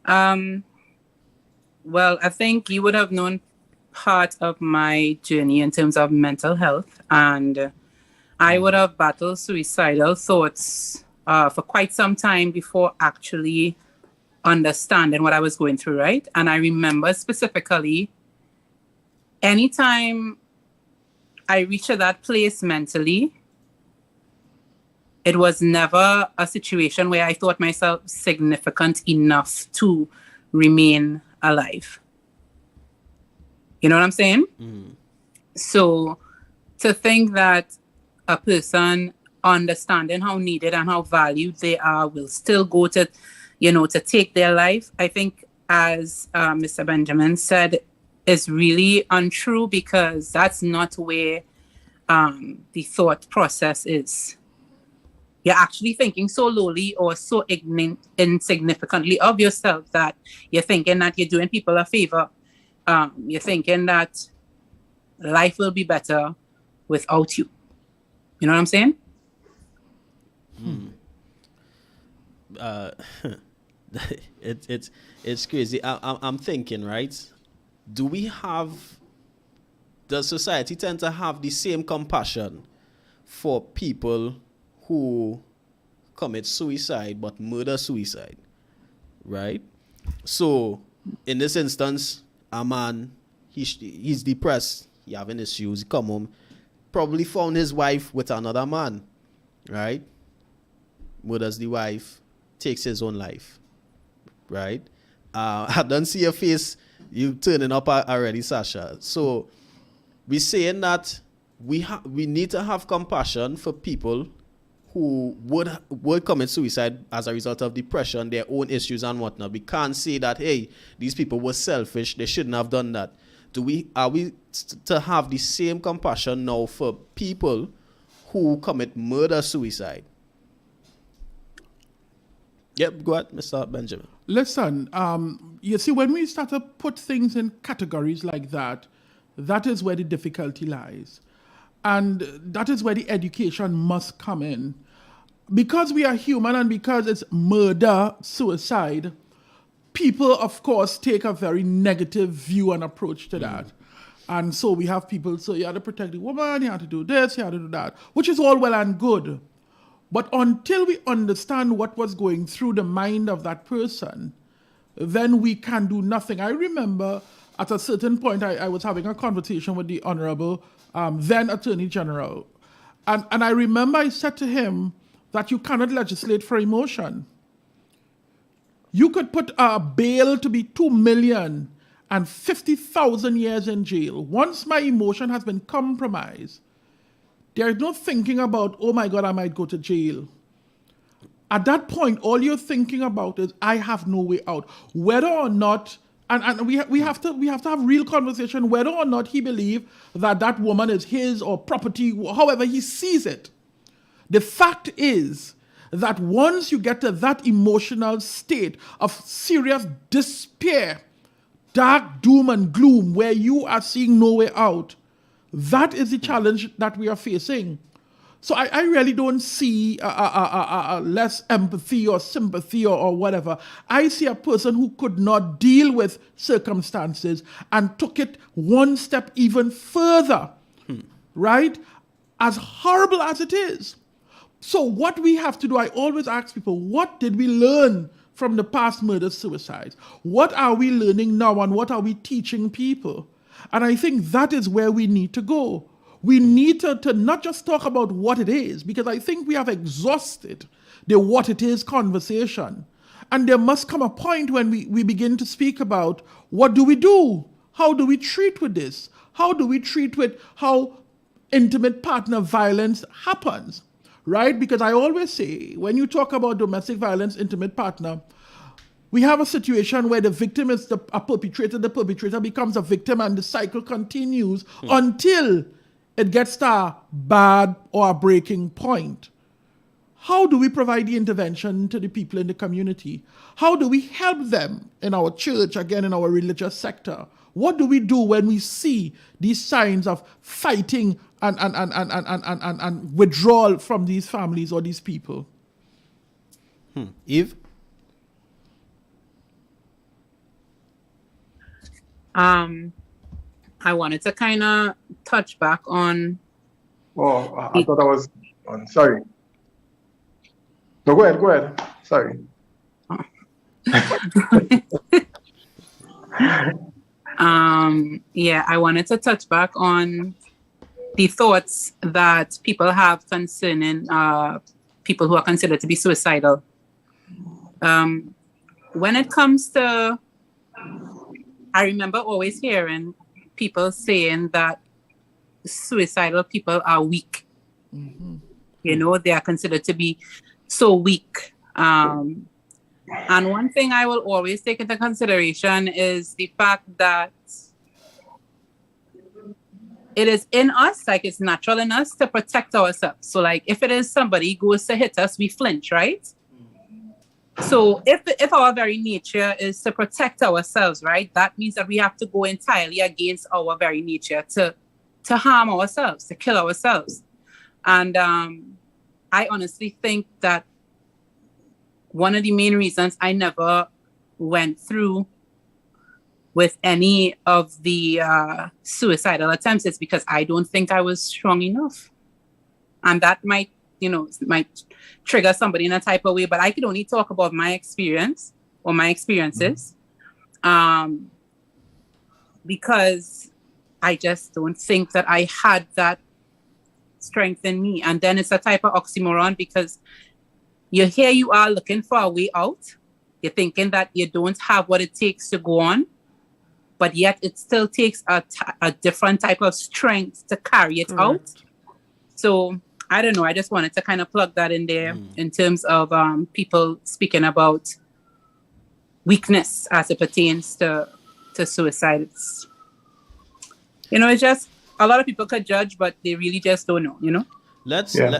Well, I think you would have known part of my journey in terms of mental health, and I would have battled suicidal thoughts for quite some time before actually understanding what I was going through, right? And I remember specifically, anytime I reached that place mentally, it was never a situation where I thought myself significant enough to remain alive. You know what I'm saying? So to think that a person understanding how needed and how valued they are will still go to, to take their life, I think, as Mr. Benjamin said, is really untrue, because that's not where the thought process is. You're actually thinking so lowly or so insignificantly of yourself that you're thinking that you're doing people a favor. You're thinking that life will be better without you. You know what I'm saying? It's crazy. I'm thinking, right? Does society tend to have the same compassion for people who commit suicide but murder suicide, right? So in this instance, a man, he's depressed, he having issues, he come home, probably found his wife with another man, right? Murders the wife, takes his own life, right? I don't see your face, you turning up already, Sasha. So we're saying that we need to have compassion for people who would commit suicide as a result of depression, their own issues and whatnot. We can't say that, hey, these people were selfish, they shouldn't have done that. Are we to have the same compassion now for people who commit murder-suicide? Yep, go ahead, Mr. Benjamin. Listen, you see, when we start to put things in categories like that, that is where the difficulty lies. And that is where the education must come in. Because we are human and because it's murder, suicide, people, of course, take a very negative view and approach to that. And so we have people, so you have to protect the woman, you have to do this, you have to do that, which is all well and good. But until we understand what was going through the mind of that person, then we can do nothing. I remember at a certain point, I was having a conversation with the Honorable then Attorney General. And I remember I said to him that you cannot legislate for emotion. You could put a bail to be 2,050,000 years in jail. Once my emotion has been compromised, There is no thinking about, oh my God, I might go to jail. At that point, all you're thinking about is, I have no way out. Whether or not, and we have to have real conversation, whether or not he believes that that woman is his or property, however he sees it. The fact is that once you get to that emotional state of serious despair, dark doom and gloom, where you are seeing no way out, that is the challenge that we are facing. So I really don't see less empathy or sympathy or whatever. I see a person who could not deal with circumstances and took it one step even further, right? As horrible as it is. So what we have to do, I always ask people, what did we learn from the past murders, suicides? What are we learning now and what are we teaching people? And I think that is where we need to go. We need to not just talk about what it is, because I think we have exhausted the what it is conversation. And there must come a point when we begin to speak about, what do we do? How do we treat with this? How do we treat with how intimate partner violence happens? Right? Because I always say, when you talk about domestic violence, intimate partner, we have a situation where the victim is a perpetrator, the perpetrator becomes a victim, and the cycle continues until it gets to a bad or a breaking point. How do we provide the intervention to the people in the community? How do we help them in our church, again, in our religious sector? What do we do when we see these signs of fighting and withdrawal from these families or these people? Eve? I wanted to kind of touch back on. Oh, I thought I was on. Sorry. No, go ahead. Sorry. Yeah, I wanted to touch back on the thoughts that people have concerning people who are considered to be suicidal. When it comes to, I remember always hearing people saying that suicidal people are weak. Mm-hmm. You know, they are considered to be so weak. And one thing I will always take into consideration is the fact that it is in us, like it's natural in us to protect ourselves. So like if it is somebody goes to hit us, we flinch, right? So if our very nature is to protect ourselves, right, that means that we have to go entirely against our very nature to harm ourselves, to kill ourselves. And I honestly think that one of the main reasons I never went through with any of the suicidal attempts is because I don't think I was strong enough. And that might trigger somebody in a type of way, but I could only talk about my experience or my experiences because I just don't think that I had that strength in me. And then it's a type of oxymoron because here you are looking for a way out. You're thinking that you don't have what it takes to go on, but yet it still takes a different type of strength to carry it out. So I don't know. I just wanted to kind of plug that in there in terms of people speaking about weakness as it pertains to suicide. It's just a lot of people could judge, but they really just don't know. Let's. You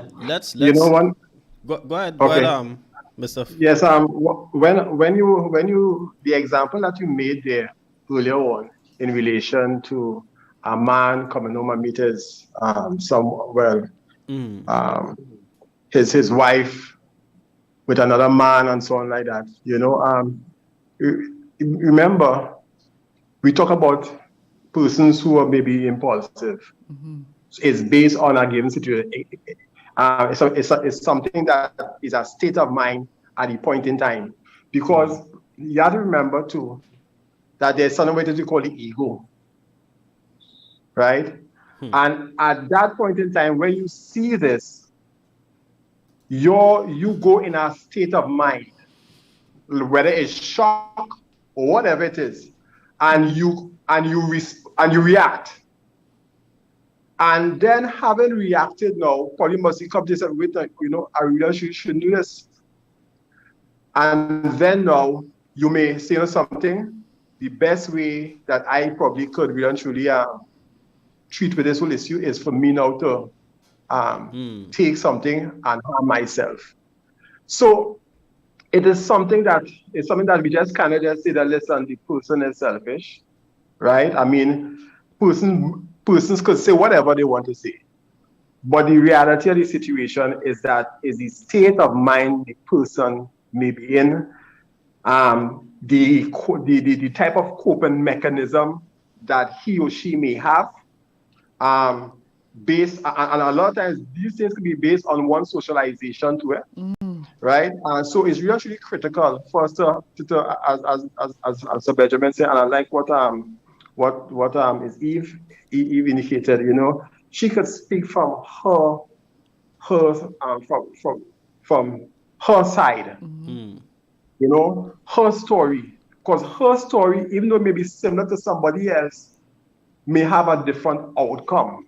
know one. Go ahead. Okay. Go ahead, Mr. Yes. When you the example that you made there earlier on in relation to a man coming home and meet his his wife with another man and so on like that. Remember, we talk about persons who are maybe impulsive. It's based on a given situation. It's something that is a state of mind at the point in time. Because you have to remember too that there's something what we call the ego. Right? And at that point in time, when you see this, you go in a state of mind, whether it's shock or whatever it is, and you react. And then having reacted now, probably must come to say, wait, I really shouldn't do this. And then now you may say something. The best way that I probably could really and truly treat with this whole issue is for me now to take something and harm myself. So it is something that we just kind of just say that, listen, the person is selfish, right? I mean, persons could say whatever they want to say, but the reality of the situation is the state of mind the person may be in, the type of coping mechanism that he or she may have, based, and a lot of times these things can be based on one socialization to it, right? And so it's really critical for us to as Sir Benjamin said, and I like what is Eve indicated. She could speak from her from her side, her story, because her story, even though it may be similar to somebody else, may have a different outcome.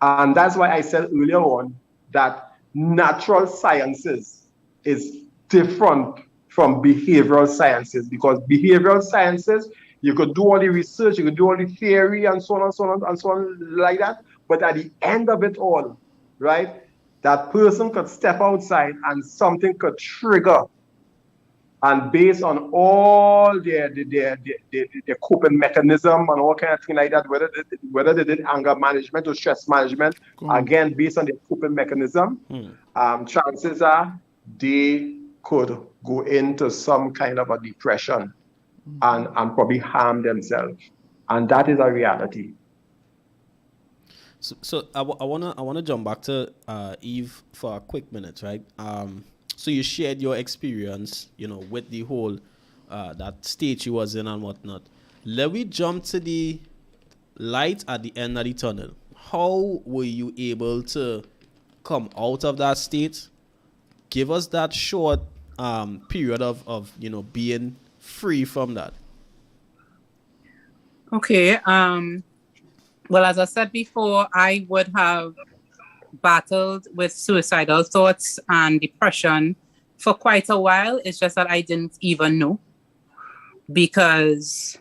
And that's why I said earlier on that natural sciences is different from behavioral sciences, because behavioral sciences, you could do all the research, you could do all the theory and so on and so on and so on like that. But at the end of it all, right, that person could step outside and something could trigger. And based on all their coping mechanism and all kind of thing like that, whether they did anger management or stress management, again, based on their coping mechanism, chances are they could go into some kind of a depression and probably harm themselves. And that is a reality. So I wanna jump back to Eve for a quick minute, right? So you shared your experience, with the whole that state you was in and whatnot. Let me jump to the light at the end of the tunnel. How were you able to come out of that state? Give us that short period of being free from that. Okay. Well, as I said before, I would have battled with suicidal thoughts and depression for quite a while. It's just that I didn't even know, because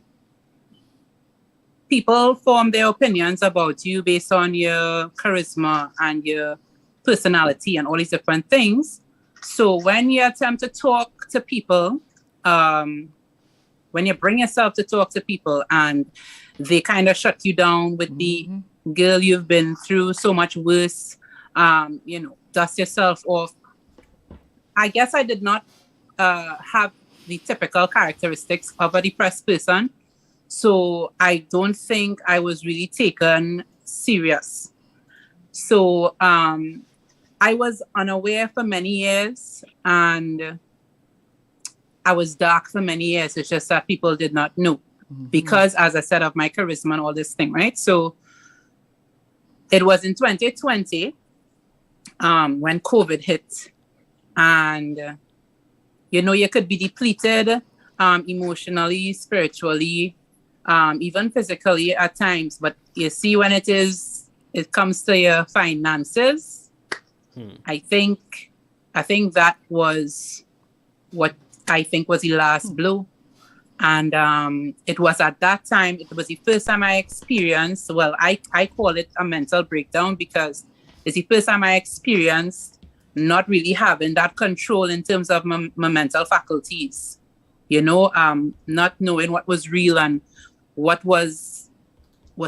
people form their opinions about you based on your charisma and your personality and all these different things. So when you attempt to talk to people, when you bring yourself to talk to people and they kind of shut you down with the girl, you've been through so much worse, dust yourself off. I guess I did not have the typical characteristics of a depressed person. So I don't think I was really taken serious. So I was unaware for many years, and I was dark for many years. It's just that people did not know, because, as I said, of my charisma and all this thing, right? So it was in 2020 when COVID hit, and you could be depleted emotionally, spiritually, even physically at times. But you see, when it comes to your finances, I think that was what I think was the last blow. And it was at that time, it was the first time I experienced, well, I call it a mental breakdown, because it's the first time I experienced not really having that control in terms of my mental faculties, not knowing what was real and what was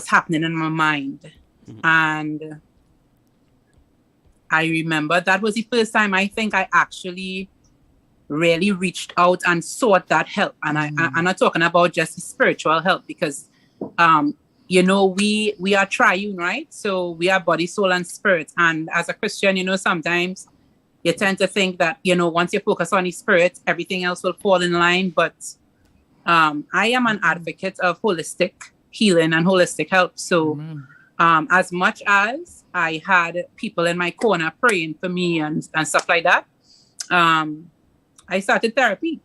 happening in my mind. And I remember that was the first time I think I actually really reached out and sought that help. And I'm not talking about just spiritual help, because we are triune, right? So we are body, soul, and spirit. And as a Christian, sometimes you tend to think that, once you focus on the spirit, everything else will fall in line. But I am an advocate of holistic healing and holistic help. So as much as I had people in my corner praying for me and stuff like that, I started therapy.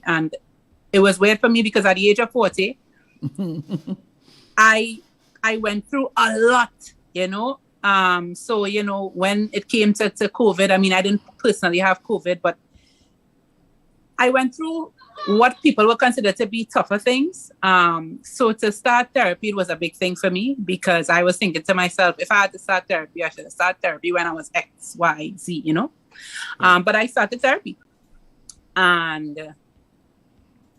And it was weird for me, because at the age of 40, I I went through a lot, you know. So, you know, when it came to COVID, I mean, I didn't personally have COVID, but I went through what people would consider to be tougher things. So to start therapy was a big thing for me, because I was thinking to myself, if I had to start therapy, I should have started therapy when I was X, Y, Z, you know. But I started therapy. And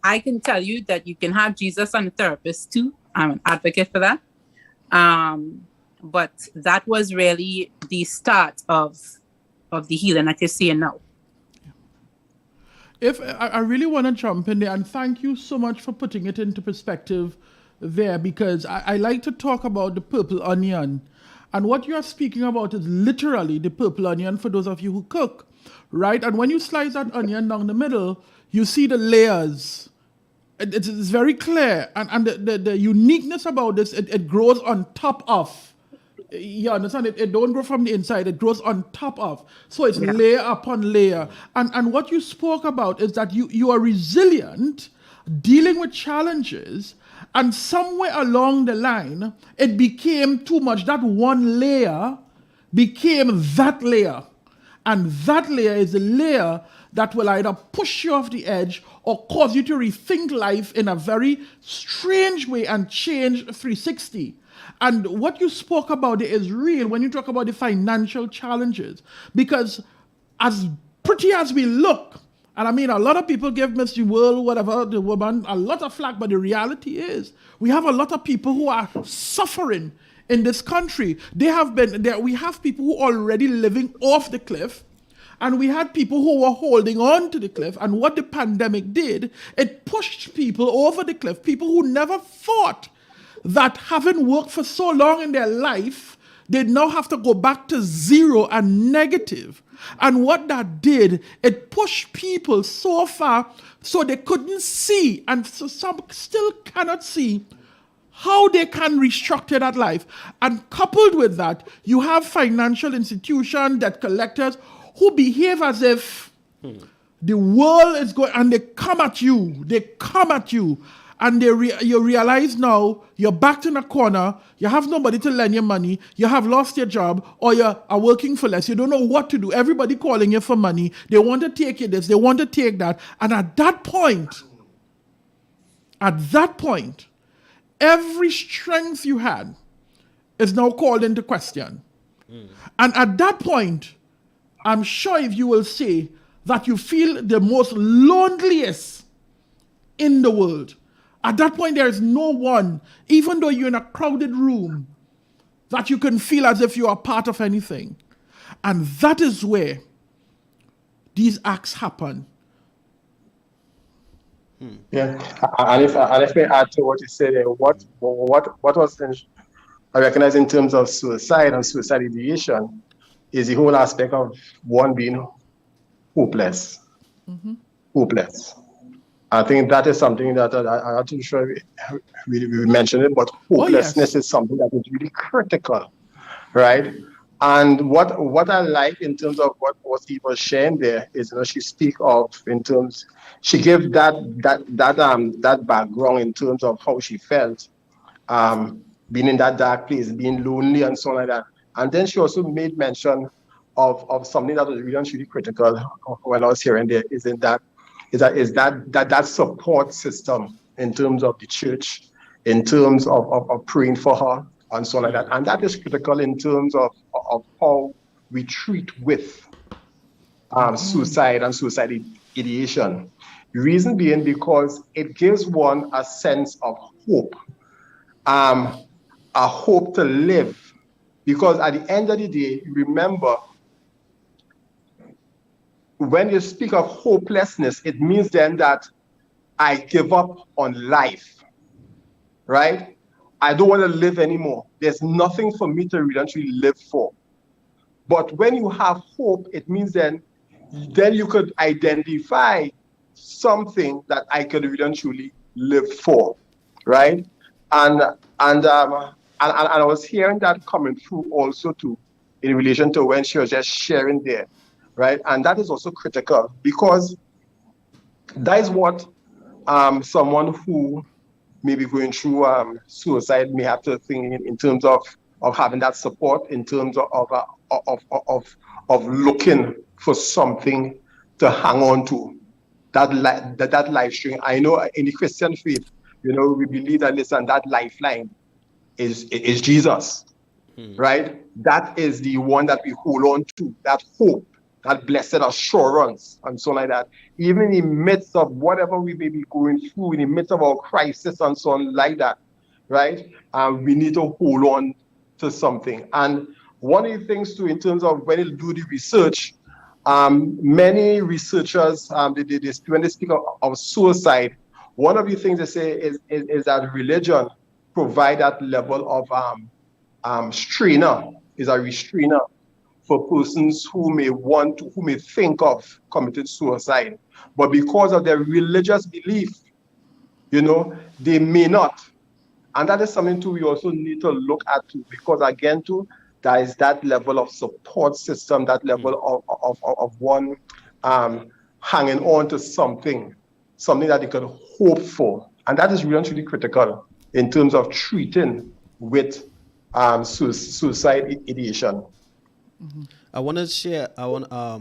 I can tell you that you can have Jesus and a therapist too. I'm an advocate for that. But that was really the start of the healing that you're seeing now. If I really want to jump in there, and thank you so much for putting it into perspective there, because I like to talk about the purple onion. And what you are speaking about is literally the purple onion for those of you who cook, right? And when you slice that onion down the middle, you see the layers. It's very clear. And the uniqueness about this, it grows on top of. You understand? It don't grow from the inside. It grows on top of. So it's layer upon layer. And what you spoke about is that you are resilient, dealing with challenges, and somewhere along the line, it became too much. That one layer became that layer. And that layer is a layer that will either push you off the edge or cause you to rethink life in a very strange way and change 360. And what you spoke about is real when you talk about the financial challenges. Because as pretty as we look, and I mean, a lot of people give Miss World, whatever, the woman, a lot of flack, but the reality is we have a lot of people who are suffering in this country. We have people who are already living off the cliff, and we had people who were holding on to the cliff. And what the pandemic did, it pushed people over the cliff, people who never thought that having worked for so long in their life, they now have to go back to zero and negative. And what that did, it pushed people so far so they couldn't see, and so some still cannot see how they can restructure that life. And coupled with that, you have financial institutions, debt collectors, who behave as if the world is going, and they come at you, and you realize now you're backed in a corner, you have nobody to lend you money, you have lost your job, or you are working for less, you don't know what to do, everybody calling you for money, they want to take you this, they want to take that, and at that point, every strength you had is now called into question. And at that point, I'm sure if you will say that you feel the most loneliest in the world. At that point, there is no one, even though you're in a crowded room, that you can feel as if you are part of anything. And that is where these acts happen. Yeah, and if I add to what you said, what was I recognize in terms of suicide and suicide ideation is the whole aspect of one being hopeless. Hopeless. I think that is something that I'm not too sure we mentioned it, but hopelessness is something that is really critical, right? And what I like in terms of what Eve was sharing there is, she speak of in terms, she gave that background in terms of how she felt, being in that dark place, being lonely and so on like that. And then she also made mention of something that was really critical when I was hearing there, is that support system in terms of the church, in terms of praying for her and so on like that. And that is critical in terms of how we treat with suicide and suicide ideation. The reason being because it gives one a sense of hope, a hope to live. Because at the end of the day, remember, when you speak of hopelessness, it means then that I give up on life, right? I don't want to live anymore. There's nothing for me to eventually live for. But when you have hope, it means then you could identify something that I could eventually live for, right? And I was hearing that coming through also too, in relation to when she was just sharing there, right? And that is also critical, because that is what someone who maybe going through suicide may have to think in terms of having that support, in terms of looking for something to hang on to, that life string. I know in the Christian faith, we believe that, listen, that lifeline is Jesus, right? That is the one that we hold on to, that hope, that blessed assurance, and so on like that. Even in the midst of whatever we may be going through, in the midst of our crisis and so on like that, right? We need to hold on to something. And one of the things too, in terms of when you do the research, many researchers, when they speak of suicide, one of the things they say is that religion provide that level of strainer, is a restrainer for persons who may think of committing suicide. But because of their religious belief, they may not. And that is something too we also need to look at too, because again too, there is that level of support system, that level of one hanging on to something that they can hope for. And that is really critical in terms of treating with suicide ideation. Mm-hmm. I want to share a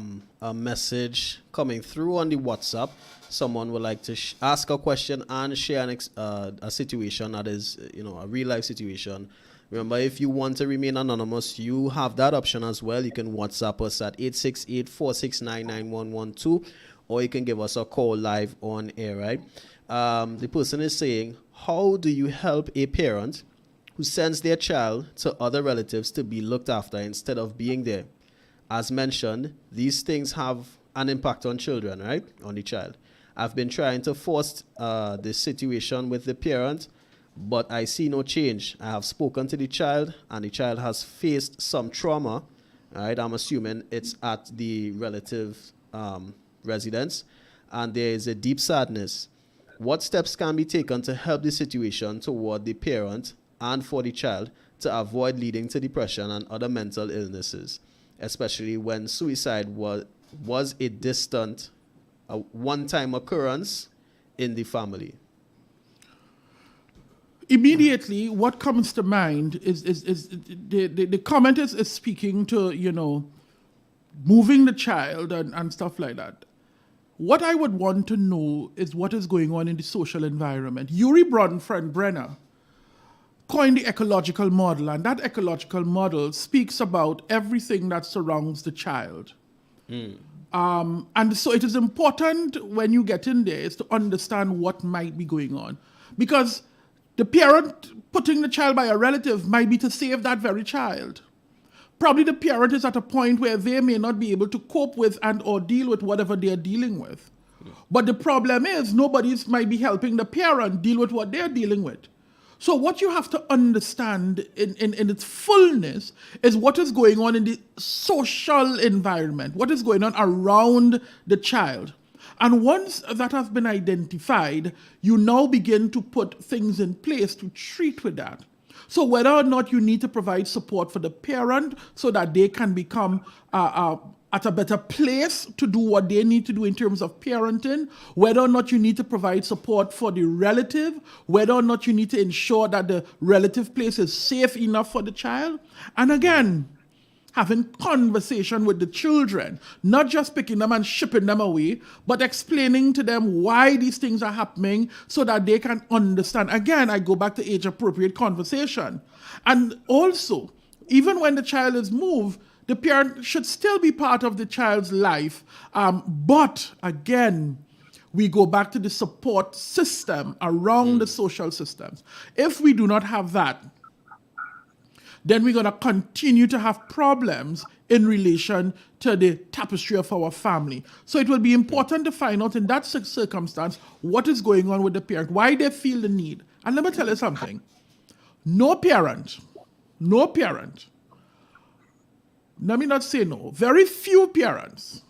message coming through on the WhatsApp. Someone would like to ask a question and share a situation that is, a real life situation. Remember, if you want to remain anonymous, you have that option as well. You can WhatsApp us at 868-469-9112, or you can give us a call live on air, right? The person is saying, how do you help a parent who sends their child to other relatives to be looked after instead of being there? As mentioned, these things have an impact on children, right? On the child. I've been trying to force this situation with the parent, but I see no change. I have spoken to the child, and the child has faced some trauma, right? I'm assuming it's at the relative residence, and there is a deep sadness. What steps can be taken to help the situation toward the parent and for the child to avoid leading to depression and other mental illnesses, especially when suicide was a distant, one-time occurrence in the family? Immediately, what comes to mind is the comment is speaking to, moving the child and stuff like that. What I would want to know is what is going on in the social environment. Yuri Brenner coined the ecological model, and that ecological model speaks about everything that surrounds the child. And so it is important when you get in there is to understand what might be going on. Because the parent putting the child by a relative might be to save that very child. Probably the parent is at a point where they may not be able to cope with and or deal with whatever they're dealing with. But the problem is nobody might be helping the parent deal with what they're dealing with. So what you have to understand in its fullness is what is going on in the social environment, what is going on around the child. And once that has been identified, you now begin to put things in place to treat with that. So whether or not you need to provide support for the parent so that they can become at a better place to do what they need to do in terms of parenting, whether or not you need to provide support for the relative, whether or not you need to ensure that the relative place is safe enough for the child. And again, having conversation with the children, not just picking them and shipping them away, but explaining to them why these things are happening so that they can understand. Again, I go back to age-appropriate conversation. And also, even when the child is moved, the parent should still be part of the child's life. But again, we go back to the support system around the social systems. If we do not have that, then we're going to continue to have problems in relation to the tapestry of our family. So it will be important to find out in that circumstance what is going on with the parent, why they feel the need. And let me tell you something. No parent, let me not say no, very few parents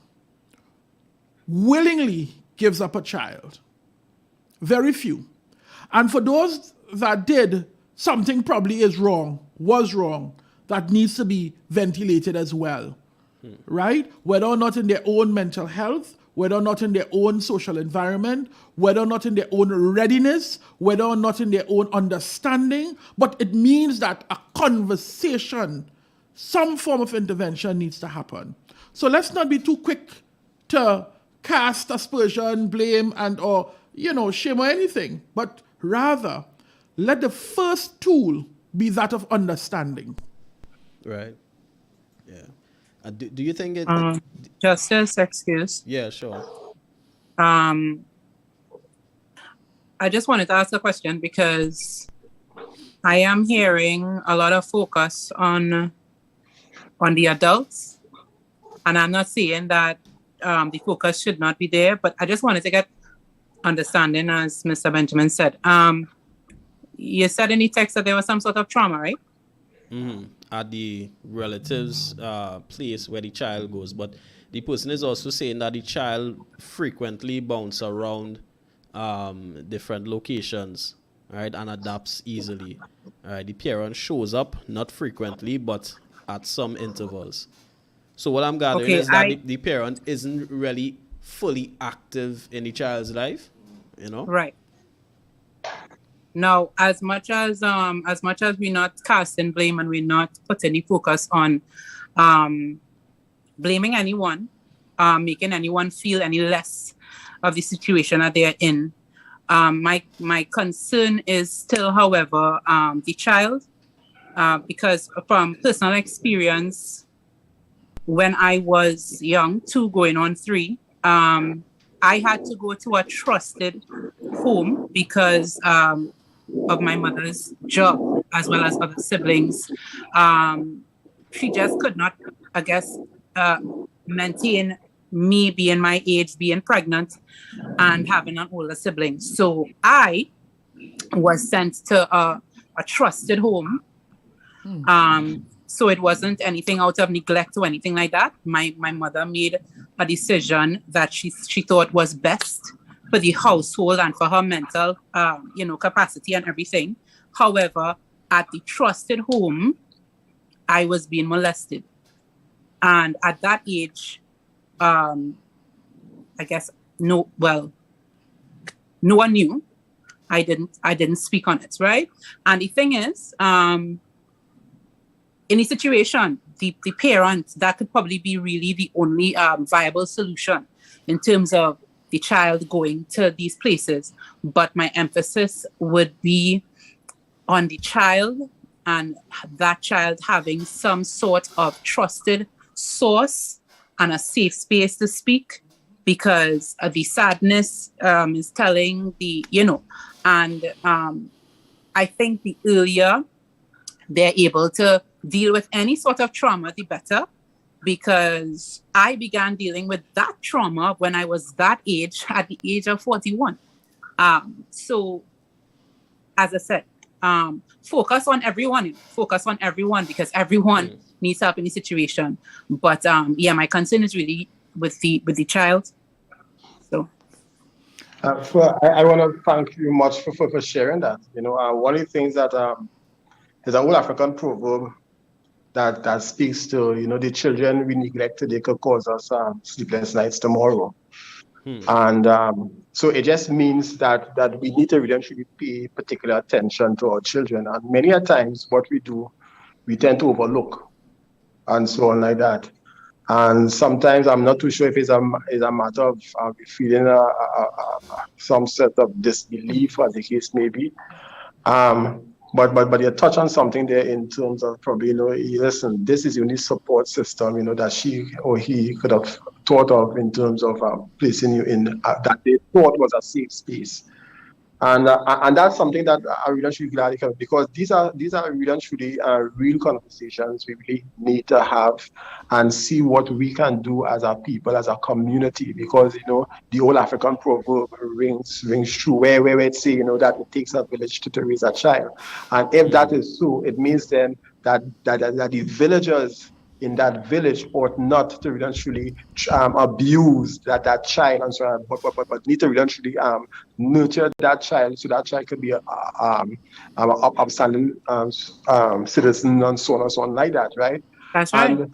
willingly gives up a child. Very few. And for those that did, something probably was wrong, that needs to be ventilated as well, right? Whether or not in their own mental health, whether or not in their own social environment, whether or not in their own readiness, whether or not in their own understanding, but it means that a conversation, some form of intervention needs to happen. So let's not be too quick to cast aspersion, blame, and or shame or anything, but rather let the first tool be that of understanding. Right. Yeah. Do you think it? Justice, excuse. Yeah, sure. I just wanted to ask a question because I am hearing a lot of focus on the adults, and I'm not saying that the focus should not be there, but I just wanted to get understanding, as Mr. Benjamin said. You said in the text that there was some sort of trauma, right? Mm-hmm. At the relative's place where the child goes, but the person is also saying that the child frequently bounce around different locations, right, and adapts easily. Right, the parent shows up not frequently, but at some intervals. So what I'm gathering is that the parent isn't really fully active in the child's life, Right. Now, as much as we're not casting blame and we're not putting any focus on blaming anyone, making anyone feel any less of the situation that they're in, my concern is still, however, the child, because from personal experience, when I was young, 2 going on 3, I had to go to a trusted home because of my mother's job, as well as other siblings. She just could not, I guess, maintain me being my age, being pregnant, and having an older sibling. So I was sent to a trusted home. So it wasn't anything out of neglect or anything like that. My mother made a decision that she thought was best for the household and for her mental, capacity and everything. However, at the trusted home, I was being molested. And at that age, I guess, no one knew. I didn't speak on it, right? And the thing is, in a situation, the parent, that could probably be really the only viable solution in terms of the child going to these places. But my emphasis would be on the child, and that child having some sort of trusted source and a safe space to speak, because the sadness is telling and I think the earlier they're able to deal with any sort of trauma, the better, because I began dealing with that trauma when I was that age, at the age of 41. So, as I said, focus on everyone, because everyone needs help in the situation. But my concern is really with the child. So. I want to thank you much for sharing that. One of the things that there's an old African proverb that speaks to, the children we neglect today could cause us sleepless nights tomorrow. And so it just means that we need to really pay particular attention to our children. And many a times what we do, we tend to overlook and so on like that. And sometimes I'm not too sure if it's a matter of feeling some sort of disbelief, as the case may be. But you touch on something there in terms of probably, listen, this is the only support system, that she or he could have thought of in terms of placing you in that they thought was a safe space. And that's something that I really should be glad because these are really truly real conversations we really need to have and see what we can do as a people, as a community, because the old African proverb rings true where it say that it takes a village to raise a child, and if that is so, it means then that the villagers in that village ought not to really truly abuse that child and so on, but need to really truly nurture that child so that child could be an upstanding citizen and so on like that, right? That's right.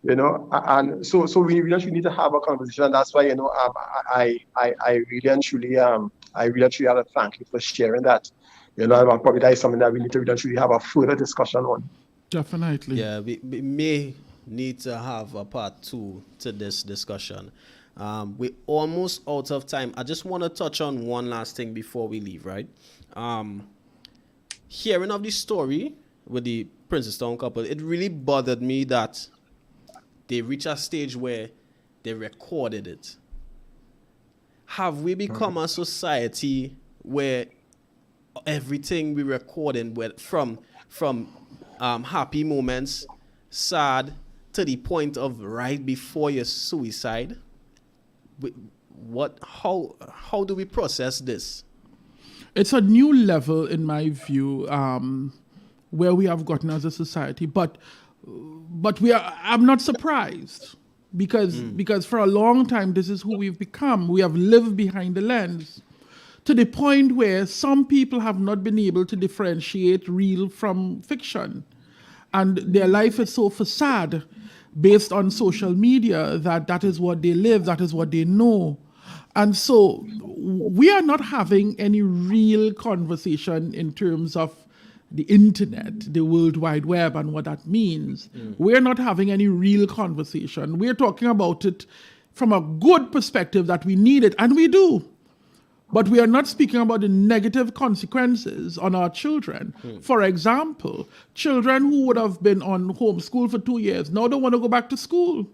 And so we really actually need to have a conversation, and that's why I really and truly I really and truly have to thank you for sharing that. Probably that is something that we need to really and truly have a further discussion on. Definitely. Yeah, we may need to have a part two to this discussion. We're almost out of time. I just want to touch on one last thing before we leave, right? Hearing of the story with the Princestown couple, it really bothered me that they reached a stage where they recorded it. Have we become a society where everything we recording from happy moments, sad, to the point of right before your suicide? How do we process this? It's a new level, in my view, where we have gotten as a society. But I'm not surprised because for a long time this is who we've become. We have lived behind the lens to the point where some people have not been able to differentiate real from fiction, and their life is so facade based on social media that is what they live, that is what they know. And so we are not having any real conversation in terms of the internet, the World Wide Web, and what that means. We're not having any real conversation. We're talking about it from a good perspective that we need it, and we do. But we are not speaking about the negative consequences on our children. For example, children who would have been on homeschool for 2 years now don't want to go back to school,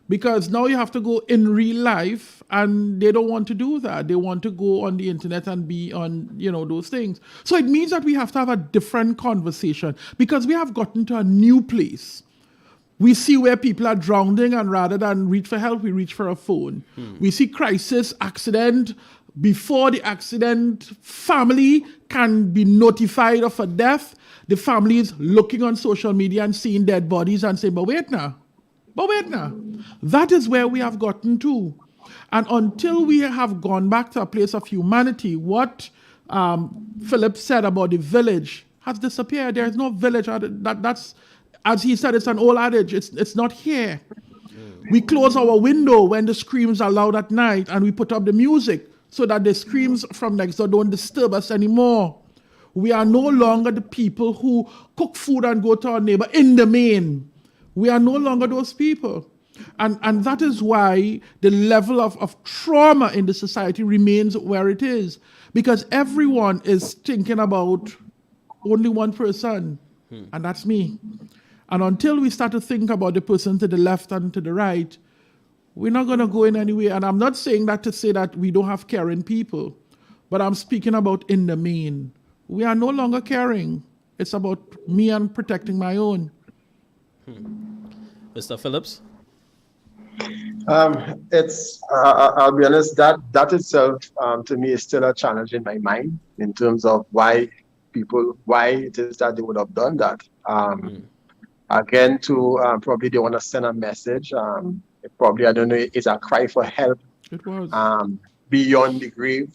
because now you have to go in real life, and they don't want to do that. They want to go on the internet and be on, those things. So it means that we have to have a different conversation, because we have gotten to a new place. We see where people are drowning, and rather than reach for help, we reach for a phone. We see crisis, accident. Before the accident, family can be notified of a death. The family is looking on social media and seeing dead bodies and saying, but wait now. That is where we have gotten to. And until we have gone back to a place of humanity, what Philip said about the village has disappeared. There is no village. That's, as he said, it's an old adage. It's not here. We close our window when the screams are loud at night, and we put up the music so that the screams from next door don't disturb us anymore. We are no longer the people who cook food and go to our neighbor in the main. We are no longer those people. And that is why the level of trauma in the society remains where it is. Because everyone is thinking about only one person, and that's me. And until we start to think about the person to the left and to the right, we're not going to go in anywhere. And I'm not saying that to say that we don't have caring people, but I'm speaking about in the main. We are no longer caring. It's about me and protecting my own. Mr. Phillips? I'll be honest, that itself, to me, is still a challenge in my mind in terms of why it is that they would have done that. Again, probably they want to send a message. Probably, I don't know, it's a cry for help. It was. Beyond the grave.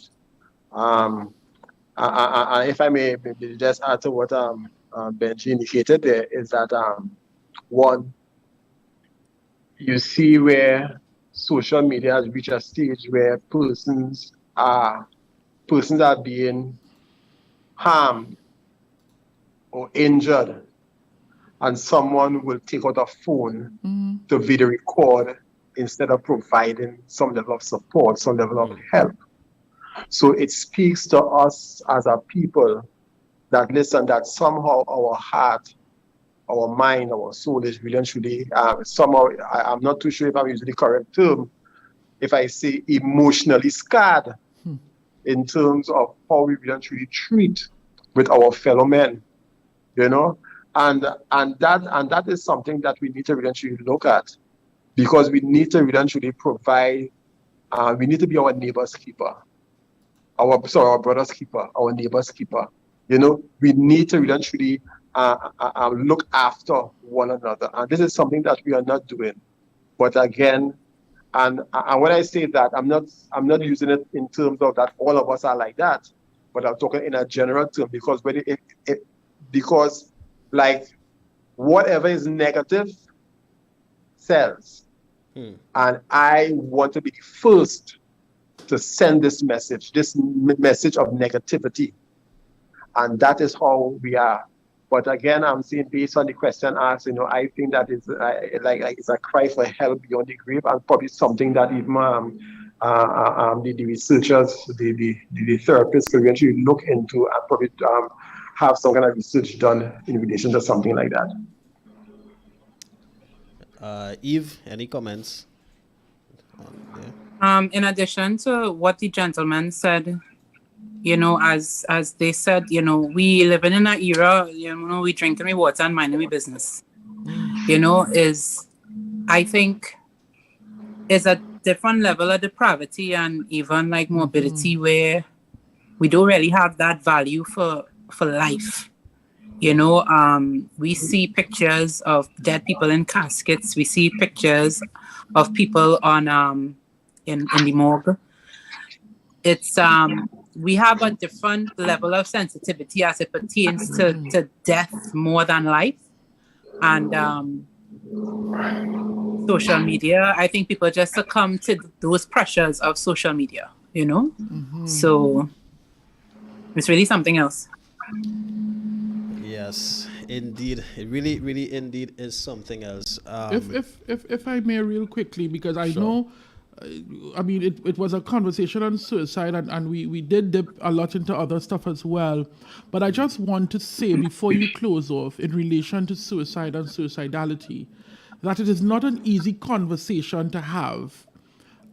If I may maybe just add to what Benji indicated there, is that one, you see where social media has reached a stage where persons are being harmed or injured, and someone will take out a phone to video record instead of providing some level of support, some level of help. So it speaks to us as a people that, listen, that somehow our heart, our mind, our soul is really and truly, somehow, I'm not too sure if I'm using the correct term, if I say emotionally scarred in terms of how we really and truly treat with our fellow men, and that is something that we need to really and truly look at, because we need to really and truly provide, we need to be our neighbor's keeper, our brother's keeper, our neighbor's keeper. We need to really and truly look after one another, and this is something that we are not doing. But again, and when I say that, I'm not using it in terms of that all of us are like that, but I'm talking in a general term, because because like whatever is negative cells. And I want to be the first to send this message of negativity. And that is how we are. But again, I'm saying based on the question asked, I think that is like it's a cry for help beyond the grave, and probably something that even the researchers, the therapists will eventually look into and probably have some kind of research done in relation to something like that. Eve, any comments? In addition to what the gentleman said, as they said, we living in an era, we drinking we water and minding we business. I think is a different level of depravity and even like morbidity where we don't really have that value for life. We see pictures of dead people in caskets. We see pictures of people on in the morgue. It's we have a different level of sensitivity as it pertains to death more than life. And social media, I think people just succumb to those pressures of social media, So it's really something else. Yes, indeed. It really, really indeed is something else. If I may real quickly, because I know, it was a conversation on suicide and we did dip a lot into other stuff as well. But I just want to say before you close off in relation to suicide and suicidality, that it is not an easy conversation to have.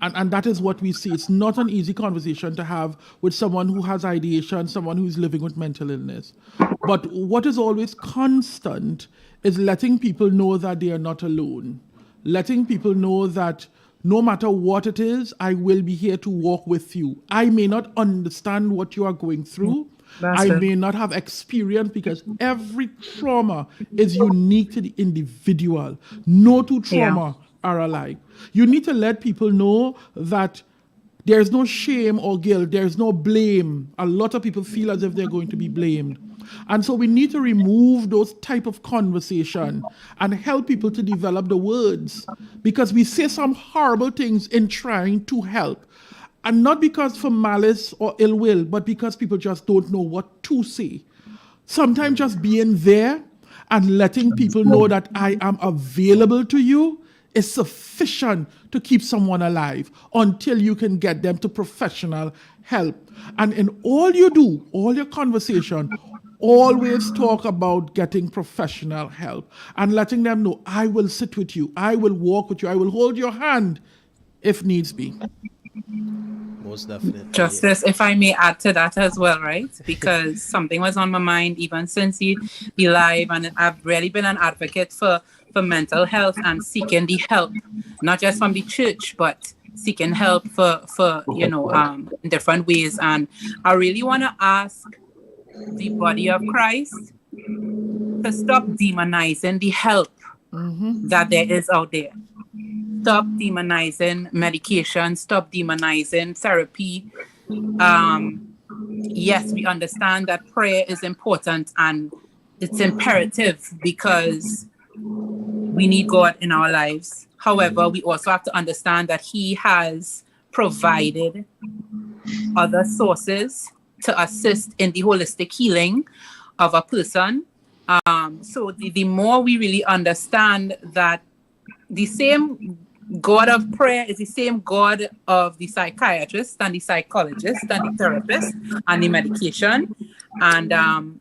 And that is what we see. It's not an easy conversation to have with someone who has ideation, someone who's living with mental illness. But what is always constant is letting people know that they are not alone. Letting people know that no matter what it is, I will be here to walk with you. I may not understand what you are going through. I may not have experience, because every trauma is unique to the individual. No two trauma are alike. You need to let people know that there's no shame or guilt. There's no blame. A lot of people feel as if they're going to be blamed. And so we need to remove those type of conversation and help people to develop the words, because we say some horrible things in trying to help. And not because for malice or ill will, but because people just don't know what to say. Sometimes just being there and letting people know that I am available to you is sufficient to keep someone alive until you can get them to professional help. And in all you do, all your conversation, always talk about getting professional help and letting them know, I will sit with you, I will walk with you, I will hold your hand if needs be. Most definitely. Justice, if I may add to that as well, right? Because something was on my mind even since the live, and I've really been an advocate for mental health and seeking the help, not just from the church, but seeking help for in different ways. And I really want to ask the body of Christ to stop demonizing the help that there is out there. Stop demonizing medication, stop demonizing therapy. Yes, we understand that prayer is important and it's imperative because we need God in our lives. However, we also have to understand that He has provided other sources to assist in the holistic healing of a person. So the more we really understand that the same God of prayer is the same God of the psychiatrist and the psychologist and the therapist and the medication. And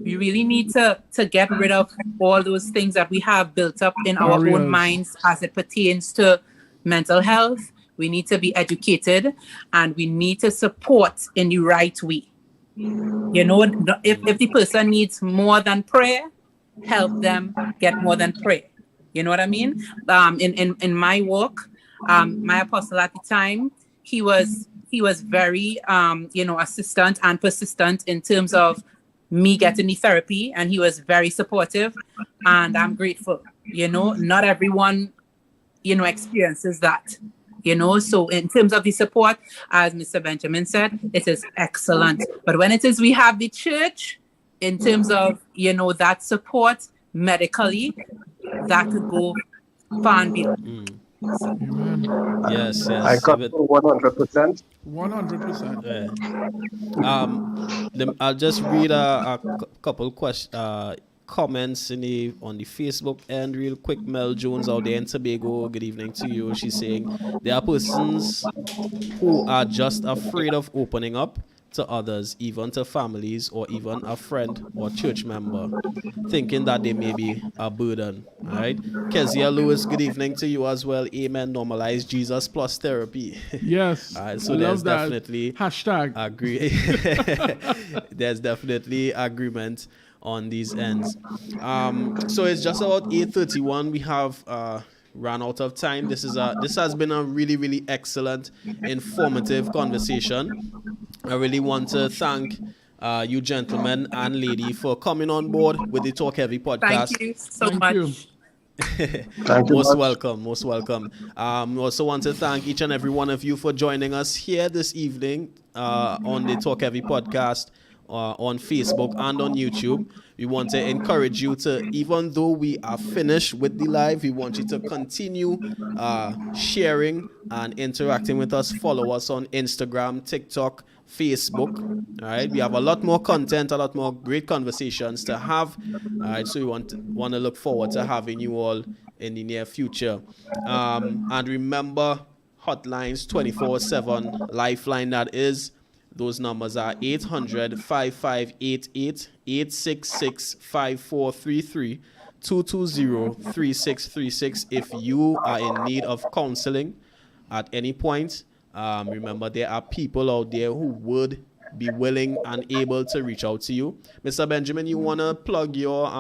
we really need to get rid of all those things that we have built up in our own minds as it pertains to mental health. We need to be educated and we need to support in the right way. If the person needs more than prayer, help them get more than prayer. You know what I mean? In my work, my apostle at the time, he was very assistant and persistent in terms of me getting the therapy, and he was very supportive, and I'm grateful. Not everyone experiences that. So in terms of the support, as Mr. Benjamin said, it is excellent. But when it is we have the church, in terms of that support medically, that could go far and beyond. Amen. Yes, I yes. got But, 100%. 100%. I'll just read a couple comments on the Facebook end real quick. Mel Jones out there in Tobago, good evening to you. She's saying there are persons who are just afraid of opening up to others, even to families or even a friend or church member, thinking that they may be a burden. All right. Kezia Lewis, good evening to you as well. Amen. Normalize Jesus plus therapy. Yes. All right, so I there's love that. definitely Hashtag. agree. There's definitely agreement on these ends. So it's just about 8:31. We have ran out of time. This has been a really, really excellent, informative conversation. I really want to thank you gentlemen and lady for coming on board with the Talk Heavy podcast. Thank you so Thank much. you. Thank you Most much. welcome, most welcome. We also want to thank each and every one of you for joining us here this evening on the Talk Heavy podcast on Facebook and on YouTube. We want to encourage you to, even though we are finished with the live, we want you to continue sharing and interacting with us. Follow us on Instagram, TikTok, Facebook. All right, we have a lot more content, a lot more great conversations to have. All right, so we want to look forward to having you all in the near future. And remember, hotlines 24/7, lifeline that is. Those numbers are 800-5588, 866-5433, 220-3636 if you are in need of counseling at any point. Remember, there are people out there who would be willing and able to reach out to you. Mr. Benjamin, you want to plug your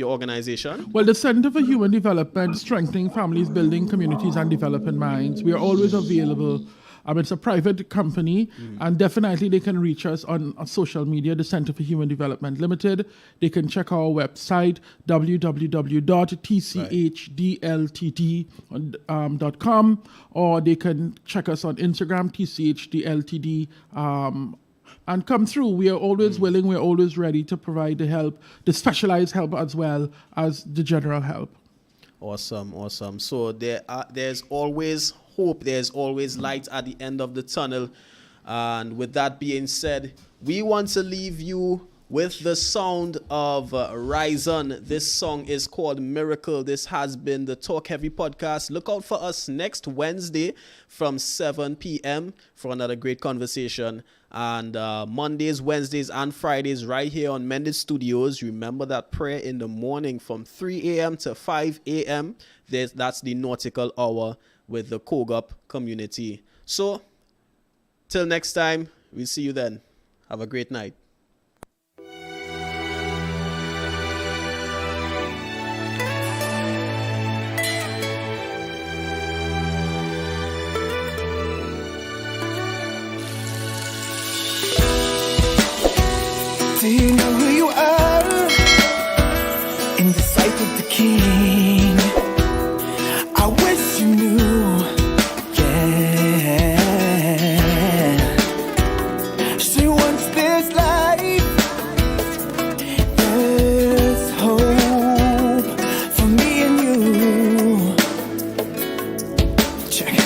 organization? Well, the Center for Human Development, Strengthening Families, Building Communities, and Developing Minds. We are always available. It's a private company, and definitely they can reach us on social media, the Center for Human Development Limited. They can check our website, www.tchdltd.com, or they can check us on Instagram, tchdltd, and come through. We are always willing, we're always ready to provide the help, the specialized help as well as the general help. Awesome. So there's always hope, there's always light at the end of the tunnel. And with that being said, we want to leave you with the sound of Ryzen. This song is called Miracle. This has been the Talk Heavy podcast. Look out for us next Wednesday from 7 p.m. for another great conversation. And Mondays, Wednesdays, and Fridays right here on Mended Studios. Remember that prayer in the morning from 3 a.m. to 5 a.m. That's the nautical hour with the Kogup community. So, till next time, we'll see you then. Have a great night. Do you know who you are in the sight of the King? I wish you knew, yeah. She wants this life. There's hope for me and you. Check.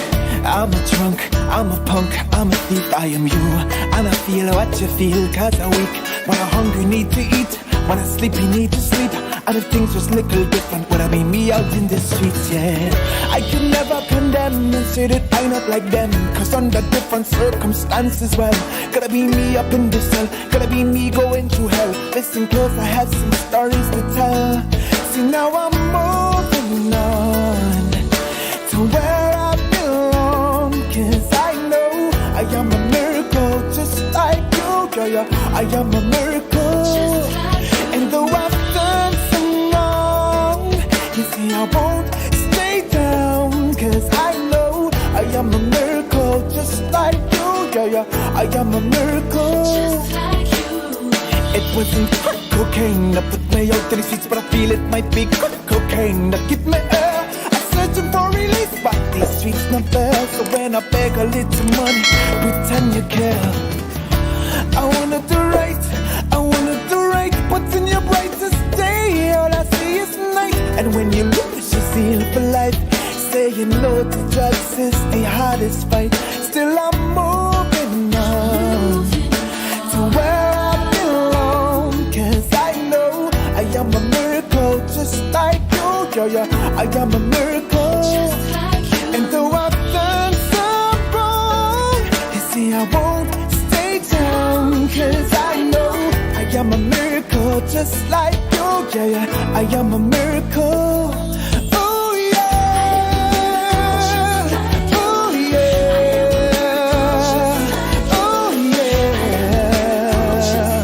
I'm a drunk, I'm a punk, I'm a thief, I am you. And I feel what you feel, cause I'm weak. When I'm hungry, need to eat. When I'm sleepy, need to sleep. And if things was little different, would I be me out in the streets, yeah? I could never condemn and say that I'm not like them, cause under different circumstances, well, gotta be me up in the cell, gotta be me going through hell. Listen close, I have some stories to tell. See, now I'm moving on to where I belong, cause I know I am a miracle, just like you, yeah. I am a miracle, and though I've done some wrong, you see I won't stay down, cause I know I am a miracle, just like you, yeah. I am a miracle, just like you. It wasn't crack cocaine that put me out in the streets, but I feel it might be crack cocaine that give me air. I'm searching for release, but these streets not fair. So when I beg a little money, pretend you care. I wanna do right, but in your brightest day, all I see is night. And when you lose your zeal for life, Saying no to drugs is the hardest fight. Still I'm moving on to where I belong. Cause I know I am a miracle just like you. Yeah, I am a miracle. And though I've done some wrong, you see I won't stay down. Cause I know I am a miracle just like you. Yeah, I am a miracle. Oh yeah. Oh yeah. Oh yeah.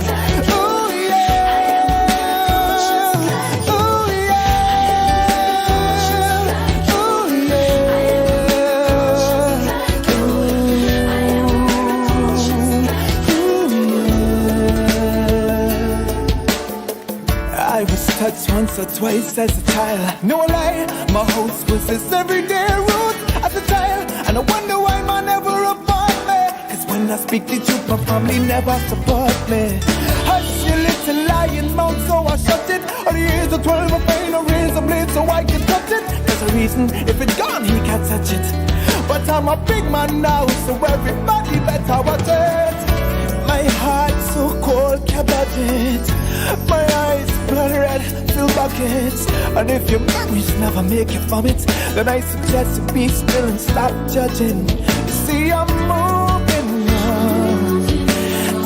Oh yeah. Oh yeah. Oh yeah. I was touched once or twice as a child. No lie, my house was this everyday route as a child. And I wonder why man never abhorred me. Cause when I speak the truth, my family never support me. Hush your little lying mouth, so I shut it. Or the years of 12 of pain, or razor blade so I can touch it. There's a reason, if it's gone, he can't touch it. But I'm a big man now, so everybody better watch it. My heart so cold, can't budge it. My eyes blood red, fill buckets. And if your memories never make you vomit, then I suggest you be still and stop judging. You see I'm moving on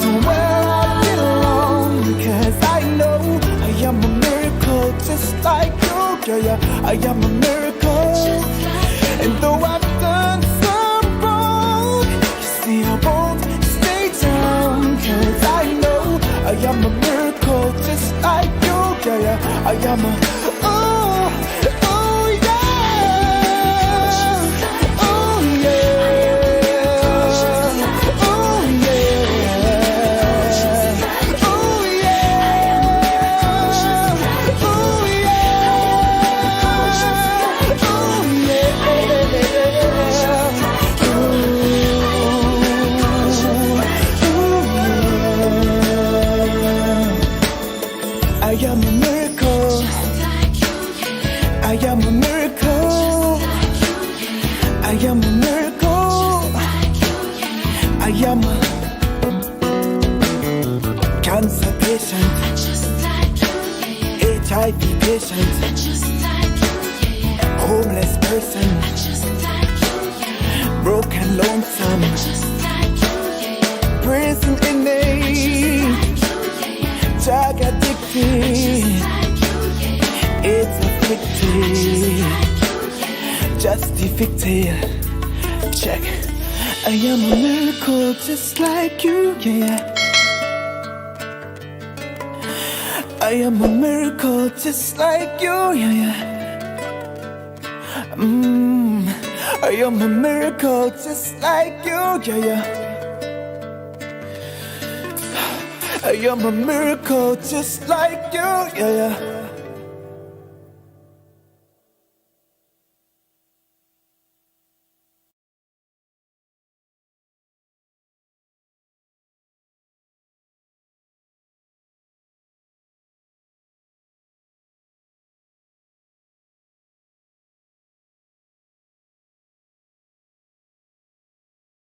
to where I belong. Cause I know I am a miracle just like you. Yeah, I am a miracle. And though I've done some wrong, you see I won't stay down. Cause I know I am a miracle just like you. Yeah, I am a oh, oh yeah. Oh yeah. Oh yeah. Oh yeah. Oh yeah. I am a miracle. I am a miracle. I am a miracle. I am a cancer patient, HIV patient, homeless person, broken lonesome, prison inmate, drug addicted, it's afflicted, just defected. Check. I am a miracle just like you, yeah. I am a miracle just like you, yeah. I am a miracle just like you, yeah. I am a miracle just like you, yeah.